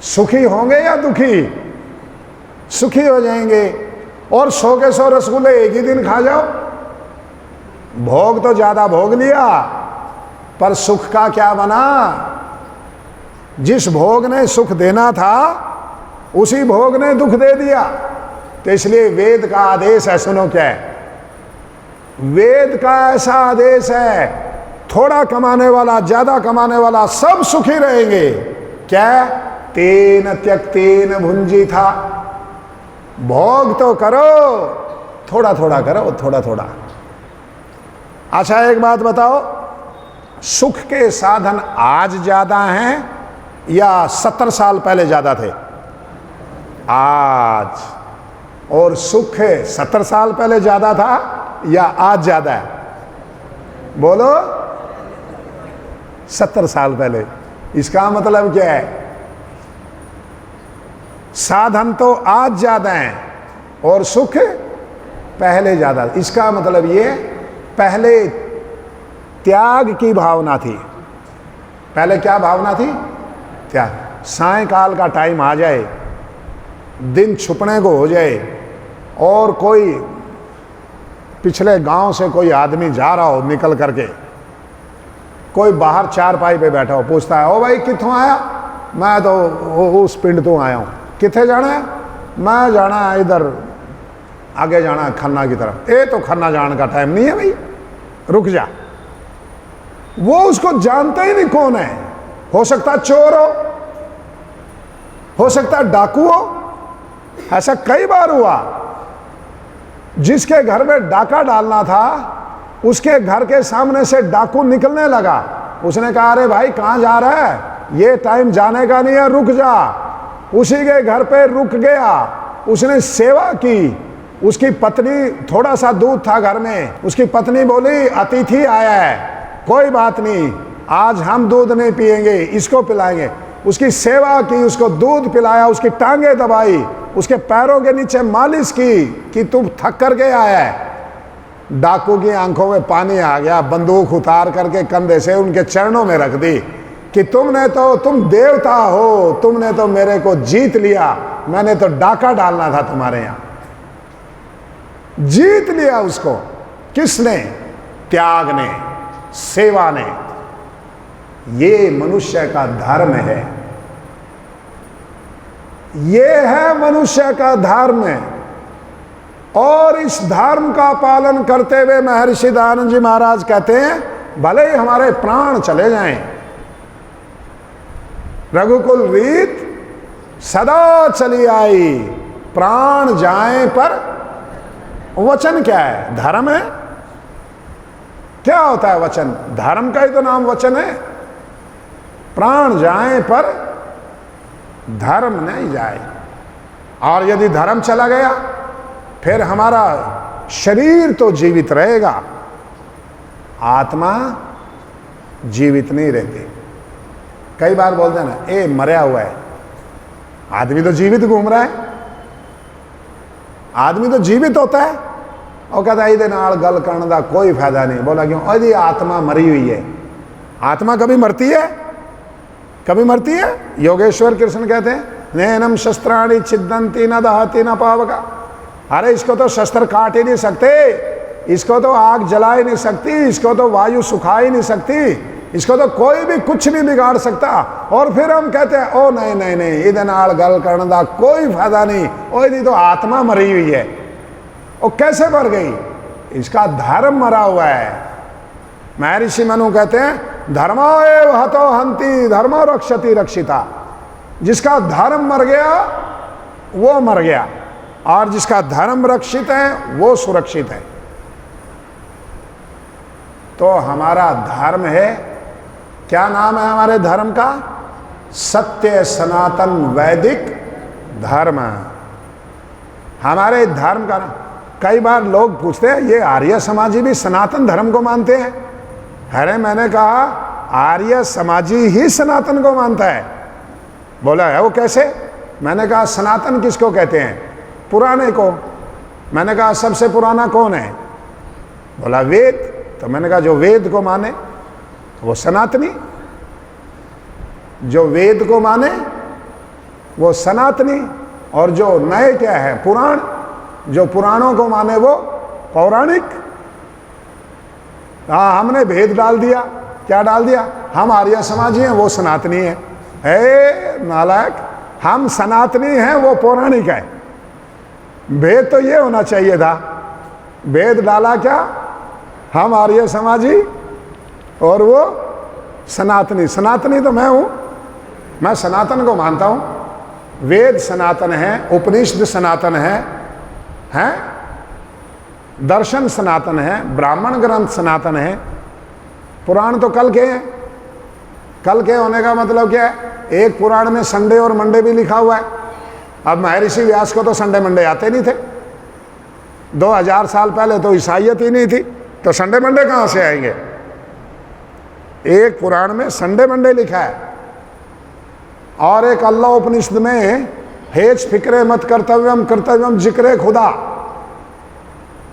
सुखी होंगे या दुखी? सुखी हो जाएंगे। और 100 के 100 रसगुल्ले एक ही दिन खा जाओ, भोग तो ज्यादा भोग लिया पर सुख का क्या बना? जिस भोग ने सुख देना था उसी भोग ने दुख दे दिया। तो इसलिए वेद का आदेश है, सुनो क्या है? वेद का ऐसा आदेश है, थोड़ा कमाने वाला, ज्यादा कमाने वाला सब सुखी रहेंगे। क्या? तेन त्यक्तेन भुंजी था। भोग तो करो, थोड़ा थोड़ा करो, थोड़ा थोड़ा। अच्छा एक बात बताओ, सुख के साधन आज ज्यादा हैं या 70 साल पहले ज्यादा थे? आज। और सुख 70 साल पहले ज्यादा था या आज ज्यादा है? बोलो। 70 साल पहले। इसका मतलब क्या है? साधन तो आज ज्यादा हैं और सुख पहले ज्यादा। इसका मतलब ये, पहले त्याग की भावना थी। पहले क्या भावना थी? त्याग। सायंकाल का टाइम आ जाए, दिन छुपने को हो जाए और कोई पिछले गांव से कोई आदमी जा रहा हो निकल करके, कोई बाहर चारपाई पे बैठा हो, पूछता है ओ भाई कित्थों आया? मैं तो उस पिंड तो आया हूँ। किथे जाना है? मैं जाना है इधर आगे जाना है खन्ना की तरफ। ए तो खन्ना जाने का टाइम नहीं है भाई, रुक जा। वो उसको जानता ही नहीं कौन है। हो सकता चोर हो सकता डाकू हो। ऐसा कई बार हुआ, जिसके घर में डाका डालना था उसके घर के सामने से डाकू निकलने लगा। उसने कहा अरे भाई कहाँ जा रहा है, ये टाइम जाने का नहीं है, रुक जा। उसी के घर पे रुक गया, उसने सेवा की। उसकी पत्नी, थोड़ा सा दूध था घर में, उसकी पत्नी बोली अतिथि आया है, कोई बात नहीं, आज हम दूध नहीं पिएंगे, इसको पिलाएंगे। उसकी सेवा की, उसको दूध पिलाया, उसकी टांगे दबाई, उसके पैरों के नीचे मालिश की कि तू थक कर के आया है। डाकू की आंखों में पानी आ गया, बंदूक उतार करके कंधे से उनके चरणों में रख दी कि तुम देवता हो, तुमने तो मेरे को जीत लिया, मैंने तो डाका डालना था तुम्हारे यहां। जीत लिया उसको। किसने? त्याग ने, सेवा ने। ये मनुष्य का धर्म है, ये है मनुष्य का धर्म। और इस धर्म का पालन करते हुए महर्षि दयानंद जी महाराज कहते हैं भले ही हमारे प्राण चले जाएं, रघुकुल रीत सदा चली आई, प्राण जाएं पर वचन क्या है? धर्म है। क्या होता है वचन? धर्म का ही तो नाम वचन है। प्राण जाएं पर धर्म नहीं जाए। और यदि धर्म चला गया फिर हमारा शरीर तो जीवित रहेगा, आत्मा जीवित नहीं रहती। कई बार बोलते हैं ना, ए मरा हुआ है, आदमी तो जीवित घूम रहा है, आदमी तो जीवित होता है। और कहता है इहदे नाल गल करने का कोई फायदा नहीं। बोला क्यों? यदि आत्मा मरी हुई है। आत्मा कभी मरती है? कभी मरती है? योगेश्वर कृष्ण कहते हैं नैनम शस्त्राणि छिद्दंती न दहती न पावका। अरे इसको तो शस्त्र काट ही नहीं सकते, इसको तो आग जला ही नहीं सकती, इसको तो वायु सुखा ही नहीं सकती, इसको तो कोई भी कुछ नहीं बिगाड़ सकता। और फिर हम कहते हैं ओ नहीं नहीं नहीं, इहदे नाल गल करने का कोई फायदा नहीं, ओ इहदी तो आत्मा मरी हुई है। और कैसे मर गई? इसका धर्म मरा हुआ है। महर्षि मनु कहते हैं धर्मो एव हतो हंति धर्मो रक्षति रक्षिता। जिसका धर्म मर गया वो मर गया, और जिसका धर्म रक्षित है वो सुरक्षित है। तो हमारा धर्म है, क्या नाम है हमारे धर्म का? सत्य सनातन वैदिक धर्म। हमारे धर्म का कई बार लोग पूछते हैं ये आर्य समाजी भी सनातन धर्म को मानते हैं। अरे मैंने कहा आर्य समाजी ही सनातन को मानता है। बोला है वो कैसे? मैंने कहा सनातन किसको कहते हैं? पुराने को। मैंने कहा सबसे पुराना कौन है? बोला वेद। तो मैंने कहा जो वेद को माने वो सनातनी, जो वेद को माने वो सनातनी, और जो नए क्या है? पुराण। जो पुराणों को माने वो पौराणिक। हाँ, हमने भेद डाल दिया। क्या डाल दिया? हम आर्य समाजी हैं, वो सनातनी है। नालायक, हम सनातनी हैं, वो पौराणिक है। भेद तो ये होना चाहिए था। भेद डाला क्या? हम आर्य समाजी और वो सनातनी। सनातनी तो मैं हूं, मैं सनातन को मानता हूं। वेद सनातन है, उपनिषद सनातन है, दर्शन सनातन है, ब्राह्मण ग्रंथ सनातन है, पुराण तो कल के हैं। कल के होने का मतलब क्या है? एक पुराण में संडे और मंडे भी लिखा हुआ है। अब महर्षि व्यास को तो संडे मंडे आते नहीं थे। 2000 साल पहले तो ईसाइयत ही नहीं थी, तो संडे मंडे कहाँ से आएंगे? एक पुराण में संडे मंडे लिखा है, और एक अल्लाह उपनिषद में हेच फिक्रे मत कर्तव्यम कर्तव्यम जिक्रे खुदा,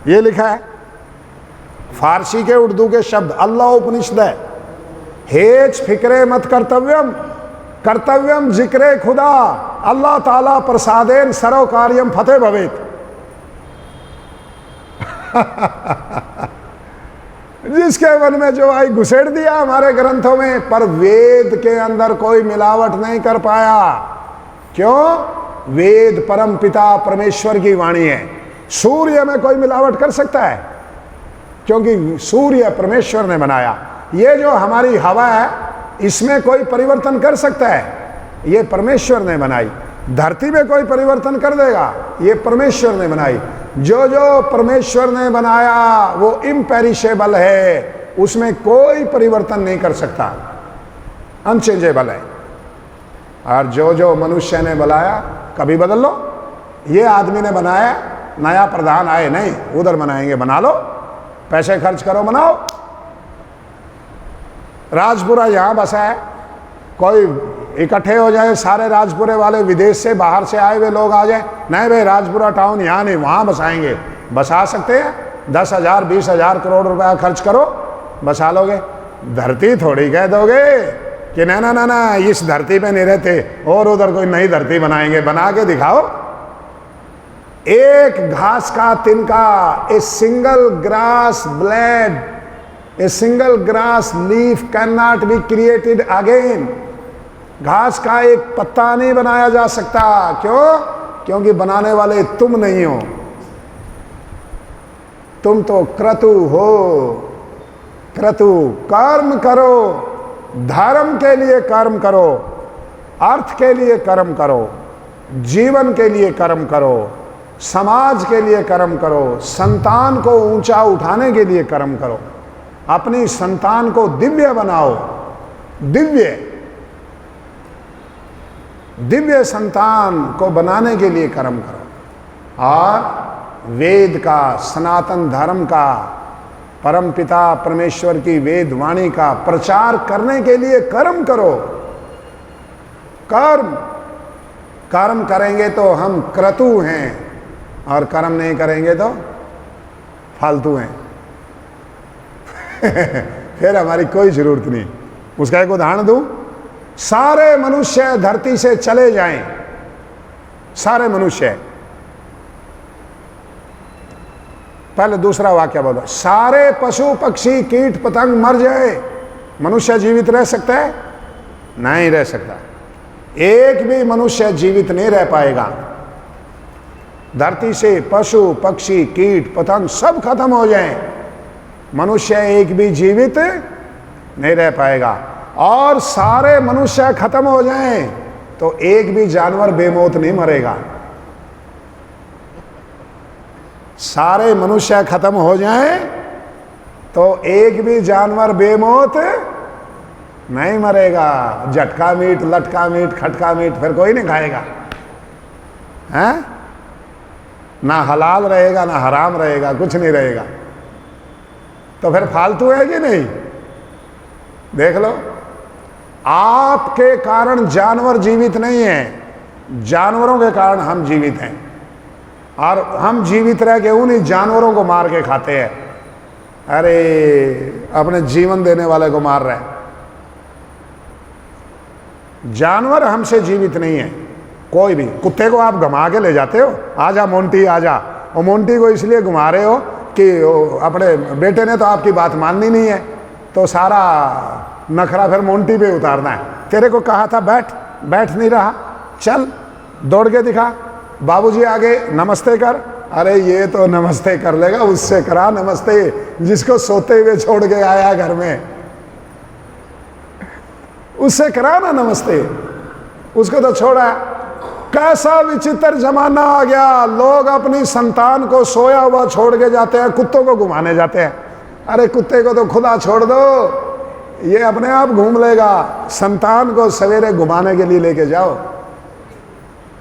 ये लिखा है। फारसी के उर्दू के शब्द अल्लाह उपनिषद है। हेच फिक्रे मत कर्तव्यम कर्तव्यम जिक्रे खुदा अल्लाह ताला प्रसादेन सर्व कार्यम फतेह भवेत। जिसके मन में जो आई घुसेड़ दिया हमारे ग्रंथों में, पर वेद के अंदर कोई मिलावट नहीं कर पाया। क्यों? वेद परम पिता परमेश्वर की वाणी है। सूर्य में कोई मिलावट कर सकता है? क्योंकि सूर्य परमेश्वर ने बनाया। ये जो हमारी हवा है, इसमें कोई परिवर्तन कर सकता है? ये परमेश्वर ने बनाई। धरती में कोई परिवर्तन कर देगा? ये परमेश्वर ने बनाई। जो जो परमेश्वर ने बनाया वो इम्पेरिशेबल है, उसमें कोई परिवर्तन नहीं कर सकता, अनचेंजेबल है। और जो जो मनुष्य ने बनाया, कभी बदल लो। ये आदमी ने बनाया, नया प्रधान आए, नहीं उधर बनाएंगे, बना लो, पैसे खर्च करो, बनाओ। राजपुरा यहाँ बसा है, कोई इकट्ठे हो जाए, सारे राजपुरे वाले विदेश से, बाहर से आए हुए लोग आ जाए, नहीं भाई राजपुरा टाउन यहाँ नहीं, वहाँ बसाएंगे। बसा सकते हैं? 10,000 20,000 करोड़ रुपया खर्च करो, बसा लोगे। धरती थोड़ी कह दोगे कि ना ना ना ना इस धरती पे नहीं रहते और उधर कोई नई धरती बनाएंगे। बना के दिखाओ। एक घास का तिनका, a single grass blade, a single grass leaf can not be created again. घास का एक पत्ता नहीं बनाया जा सकता। क्यों? क्योंकि बनाने वाले तुम नहीं हो, तुम तो क्रतु हो। क्रतु, कर्म करो, धर्म के लिए कर्म करो, अर्थ के लिए कर्म करो, जीवन के लिए कर्म करो, समाज के लिए कर्म करो, संतान को ऊंचा उठाने के लिए कर्म करो, अपनी संतान को दिव्य बनाओ। दिव्य संतान को बनाने के लिए कर्म करो। और वेद का, सनातन धर्म का, परम पिता परमेश्वर की वेद वाणी का प्रचार करने के लिए कर्म करो। कर्म करेंगे तो हम क्रतु हैं, और कर्म नहीं करेंगे तो फालतू हैं। फिर हमारी कोई जरूरत नहीं। उसका एक उदाहरण दूं, सारे मनुष्य धरती से चले जाएं, सारे मनुष्य। पहले दूसरा वाक्य बोलो, सारे पशु पक्षी कीट पतंग मर जाए, मनुष्य जीवित रह सकता है? नहीं रह सकता। एक भी मनुष्य जीवित नहीं रह पाएगा। धरती से पशु पक्षी कीट पतंग सब खत्म हो जाएं, मनुष्य एक भी जीवित नहीं रह पाएगा। और सारे मनुष्य खत्म हो जाएं तो एक भी जानवर बेमौत नहीं मरेगा। सारे मनुष्य खत्म हो जाएं तो एक भी जानवर बेमौत नहीं मरेगा। झटका मीट, लटका मीट, खटका मीट फिर कोई नहीं खाएगा, हैं? ना हलाल रहेगा ना हराम रहेगा, कुछ नहीं रहेगा। तो फिर फालतू है कि नहीं? देख लो, आपके कारण जानवर जीवित नहीं है, जानवरों के कारण हम जीवित हैं। और हम जीवित रह के उन्हीं जानवरों को मार के खाते हैं। अरे अपने जीवन देने वाले को मार रहे हैं। जानवर हमसे जीवित नहीं है कोई भी। कुत्ते को आप घुमा के ले जाते हो, आजा मोंटी आजा, और मोंटी को इसलिए घुमा रहे हो कि अपने बेटे ने तो आपकी बात माननी नहीं है, तो सारा नखरा फिर मोंटी पे उतारना है। तेरे को कहा था बैठ, बैठ नहीं रहा, चल दौड़ के दिखा, बाबूजी आगे नमस्ते कर। अरे ये तो नमस्ते कर लेगा, उससे करा नमस्ते जिसको सोते हुए छोड़ के आया घर में, उससे करा ना नमस्ते, उसको तो छोड़ा। कैसा विचित्र जमाना आ गया, लोग अपनी संतान को सोया हुआ छोड़ के जाते हैं, कुत्तों को घुमाने जाते हैं। अरे कुत्ते को तो खुदा छोड़ दो, ये अपने आप घूम लेगा। संतान को सवेरे घुमाने के लिए लेके जाओ,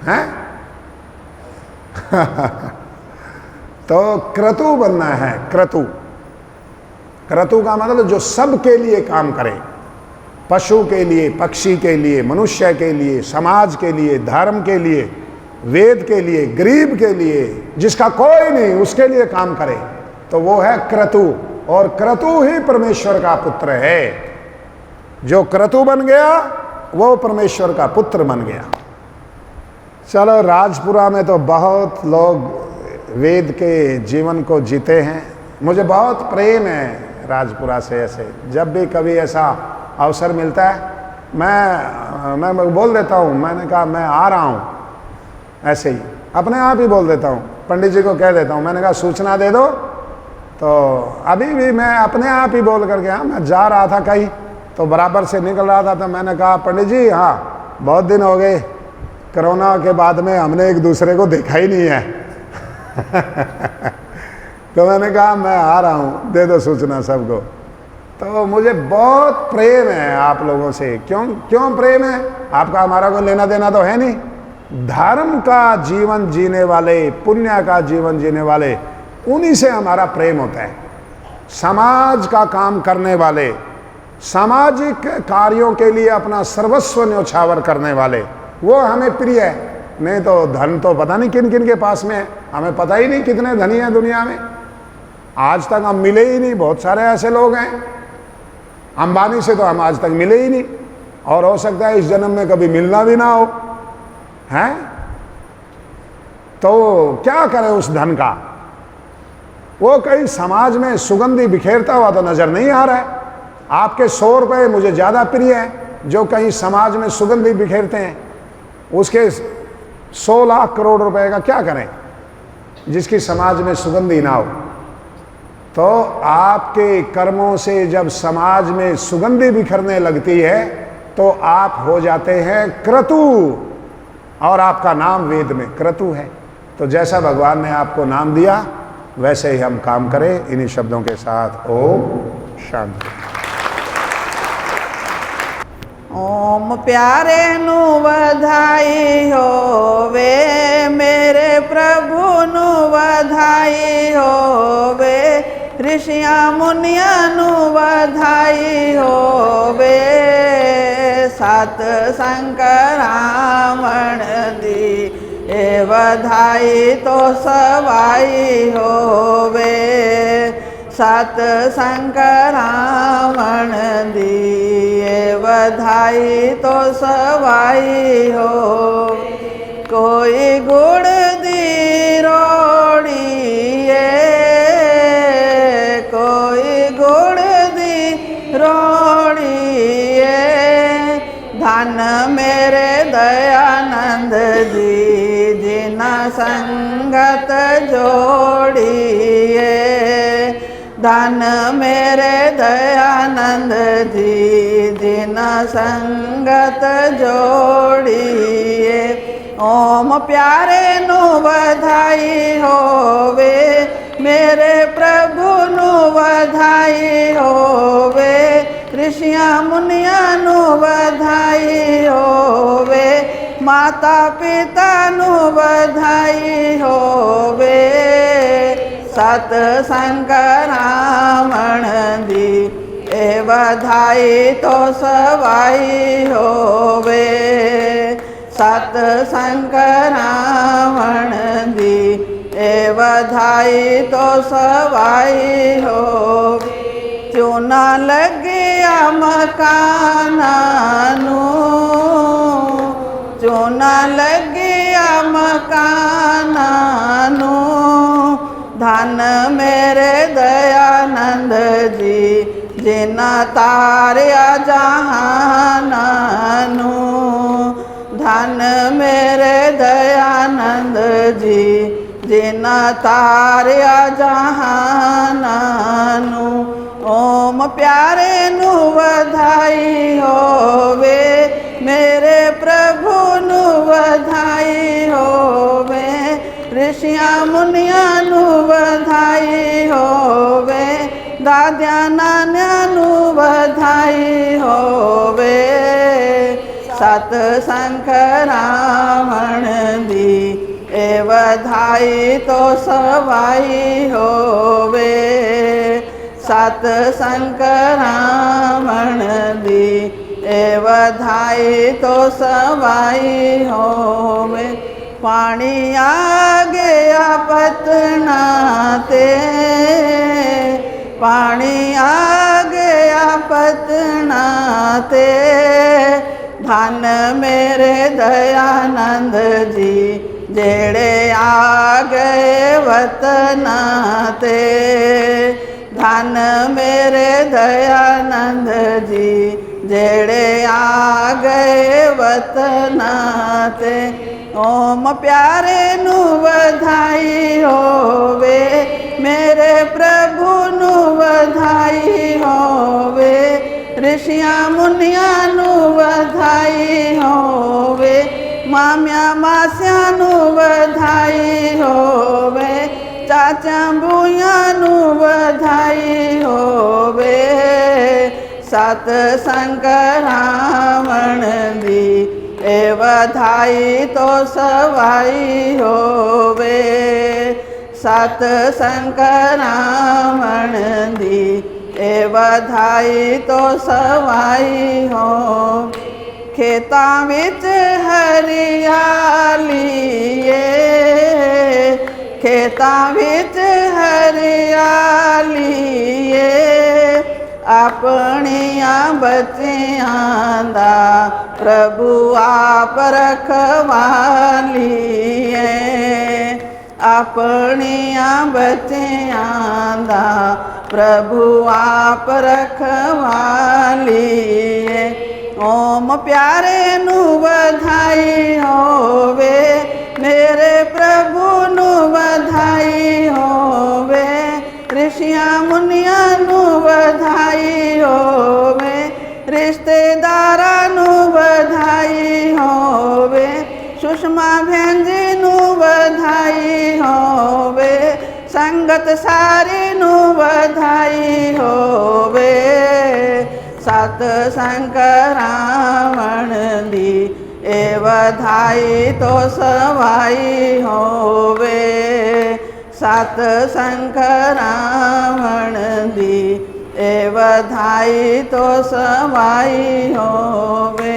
हैं? तो क्रतु बनना है। क्रतु, क्रतु का मतलब जो सबके लिए काम करे, पशु के लिए, पक्षी के लिए, मनुष्य के लिए, समाज के लिए, धर्म के लिए, वेद के लिए, गरीब के लिए, जिसका कोई नहीं उसके लिए काम करे, तो वो है क्रतु। और क्रतु ही परमेश्वर का पुत्र है। जो क्रतु बन गया वो परमेश्वर का पुत्र बन गया। चलो, राजपुरा में तो बहुत लोग वेद के जीवन को जीते हैं। मुझे बहुत प्रेम है राजपुरा से। ऐसे जब भी कभी ऐसा अवसर मिलता है मैं बोल देता हूँ, मैंने कहा मैं आ रहा हूँ, ऐसे ही अपने आप ही बोल देता हूँ। पंडित जी को कह देता हूँ। मैंने कहा सूचना दे दो। तो अभी भी मैं अपने आप ही बोल कर गया, मैं जा रहा था कहीं, तो बराबर से निकल रहा था, तो मैंने कहा पंडित जी हाँ बहुत दिन हो गए, कोरोना के बाद में हमने एक दूसरे को देखा ही नहीं है। तो मैंने कहा मैं आ रहा हूँ, दे दो सूचना सबको। तो मुझे बहुत प्रेम है आप लोगों से। क्यों प्रेम है? आपका हमारा कोई लेना देना तो है नहीं। धर्म का जीवन जीने वाले, पुण्य का जीवन जीने वाले, उन्हीं से हमारा प्रेम होता है। समाज का काम करने वाले, सामाजिक कार्यों के लिए अपना सर्वस्व न्यौछावर करने वाले, वो हमें प्रिय है। नहीं तो धन तो पता नहीं किन किन के पास में है, हमें पता ही नहीं कितने धनी हैं दुनिया में, आज तक हम मिले ही नहीं। बहुत सारे ऐसे लोग हैं, अंबानी से तो हम आज तक मिले ही नहीं, और हो सकता है इस जन्म में कभी मिलना भी ना हो, हैं? तो क्या करें उस धन का? वो कहीं समाज में सुगंधी बिखेरता हुआ तो नजर नहीं आ रहा है। आपके 100 रुपये मुझे ज़्यादा प्रिय है जो कहीं समाज में सुगंधी बिखेरते हैं। उसके 100 लाख करोड़ रुपए का क्या करें जिसकी समाज में सुगंधी ना हो? तो आपके कर्मों से जब समाज में सुगंधी बिखरने लगती है तो आप हो जाते हैं क्रतु, और आपका नाम वेद में क्रतु है। तो जैसा भगवान ने आपको नाम दिया वैसे ही हम काम करें। इन्हीं शब्दों के साथ ओम शांति। ओम प्यारे नु बधाई होवे, मेरे प्रभु नु बधाई होवे, ऋषिया मुनिया नु बधाई होवे, सात संकरामण दी ए बधाई तो सवाई होवे, सात संकरामण दिए बधाई तो सवाई हो। कोई गुड़ दी रोड़िए, कोई गुड़ दी रोड़िए, धन मेरे दयानंद जी जिना संगत जोड़िए, धन मेरे दयानंद जी जिना संगत जोड़िए। ओम प्यारे नु बधाई होवे, मेरे प्रभु नु बधाई होवे, ऋषिया मुनिया नु बधाई होवे, माता पिता नु बधाई होवे, सत संकरामण दी ए बधाई तो सवाई होवे, सत संकरामण दी ए बधाई तो सवाई होवे। चूना लग गया मकाना नू, चूना लग गया मकाना नू, धन मेरे दयानंद जी जिना तारिया जहाना नू, धन मेरे दयानंद जी जिना तारिया जहाना नू। ओम प्यारे नु बधाई होवे, मेरे प्रभु नु बधाई होवे, ऋषिया मुनिया नु बधाई होवे, दाद्या नान्या नु बधाई होवे, सत संकरामण दी ए बधाई तो सवाई होवे, सत संकरामण दी ए बधाई तो सवाई होवे। पानी आ गया पतना ते, पानी आ गया पतना ते, धन मेरे दयानंद जी जेड़े आ गए वतना ते, धन मेरे दयानंद जी जेड़े आ गए वतना ते। ओम प्यारे नु बधाई होवे, मेरे प्रभु नु बधाई होवे, ऋषियां मुनियां नु बधाई होवे, माम्या मास्या नु बधाई होवे, चाचा बुया नु बधाई होवे, सत संकरावण दी ए बधाई तो सवाई होवे, सत संकरावण दी ए बधाई तो सवाई हो। खेतां विच हरियाली ए, खेतां विच हरियाली ए, अपनियां बच्चियां दा प्रभु आप रखवाली है, अपनियां बच्चियां दा प्रभु आप रखवाली है। ओम प्यारे नु बधाई होवे, मेरे प्रभु नु बधाई होवे, ऋषियां मुनियां नु बधाई होवे, रिश्तेदारा नु बधाई होवे, सुषमा भेंजी नु बधाई होवे, संगत सारी नु बधाई होवे, सत संकरावण दी ए बधाई तो सवाई होवे, सत संकरावण दी ए बधाई तो सवाई होवे।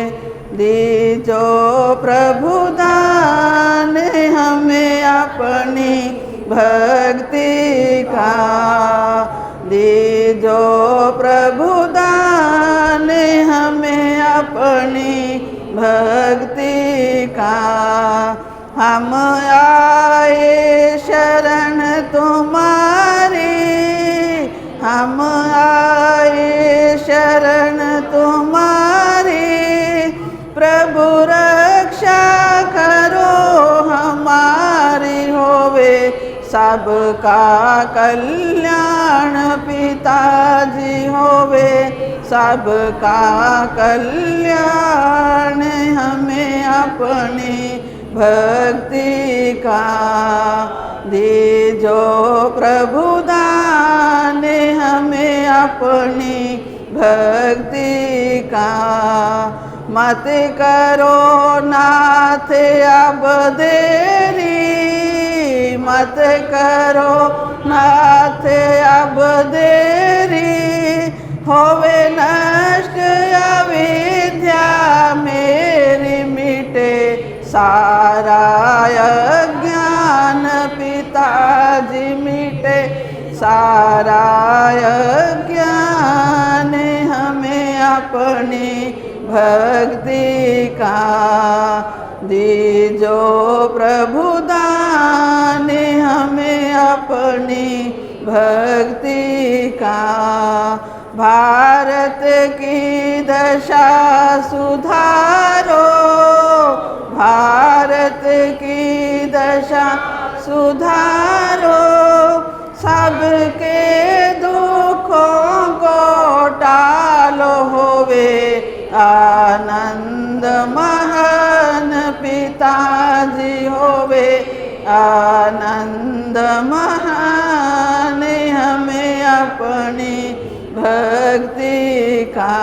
दीजो प्रभु दान हमें अपनी भक्ति का, दीजो प्रभु दान हमें अपनी भक्ति का, हम आए शरण तुम्हारी, हम आए शरण तुम्हारी, प्रभु रक्षा करो हमारी होवे, सबका कल्याण पिताजी होवे, सबका कल्याण हमें अपनी भक्ति का, दीजो प्रभु दान हमें अपनी भक्ति का, मत करो नाथ अब देरी, मत करो नाथ अब देरी, होवे नष्ट अविद्या मेरी मिटे सारा अज्ञान, पिताजी मिटे सारा अज्ञान, हमें अपनी भक्ति का, दीजो प्रभु दान हमें अपनी भक्ति का, भारत की दशा सुधारो, भारत की दशा सुधारो, सबके दुखों को टालो होवे, आनंद महान पिताजी होवे, आनंद महान हमें अपनी भक्ति का,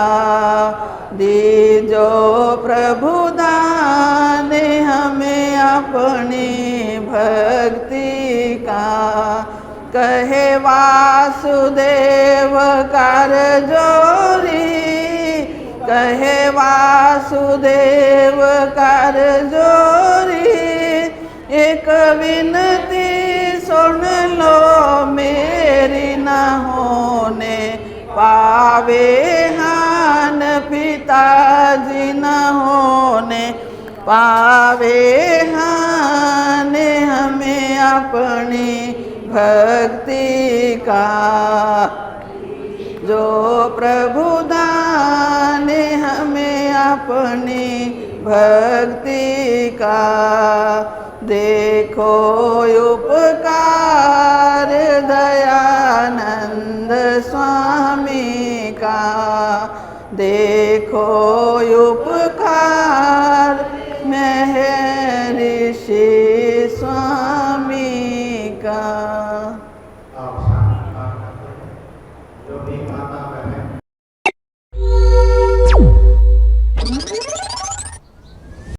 दीजो प्रभु दान हमें अपनी भक्ति का, कहे वासुदेव कर जोरी, कहे वासुदेव कर जोरी, एक विनती सुन लो मेरी न होने पावे हान, पिताजी न होने पावे हान, हमें अपनी भक्ति का, जो प्रभु दान हमें अपनी भक्ति का, देखो उपकार दयानंद स्वामी का, देखो उपकार महर्षि स्वामी का। जो भी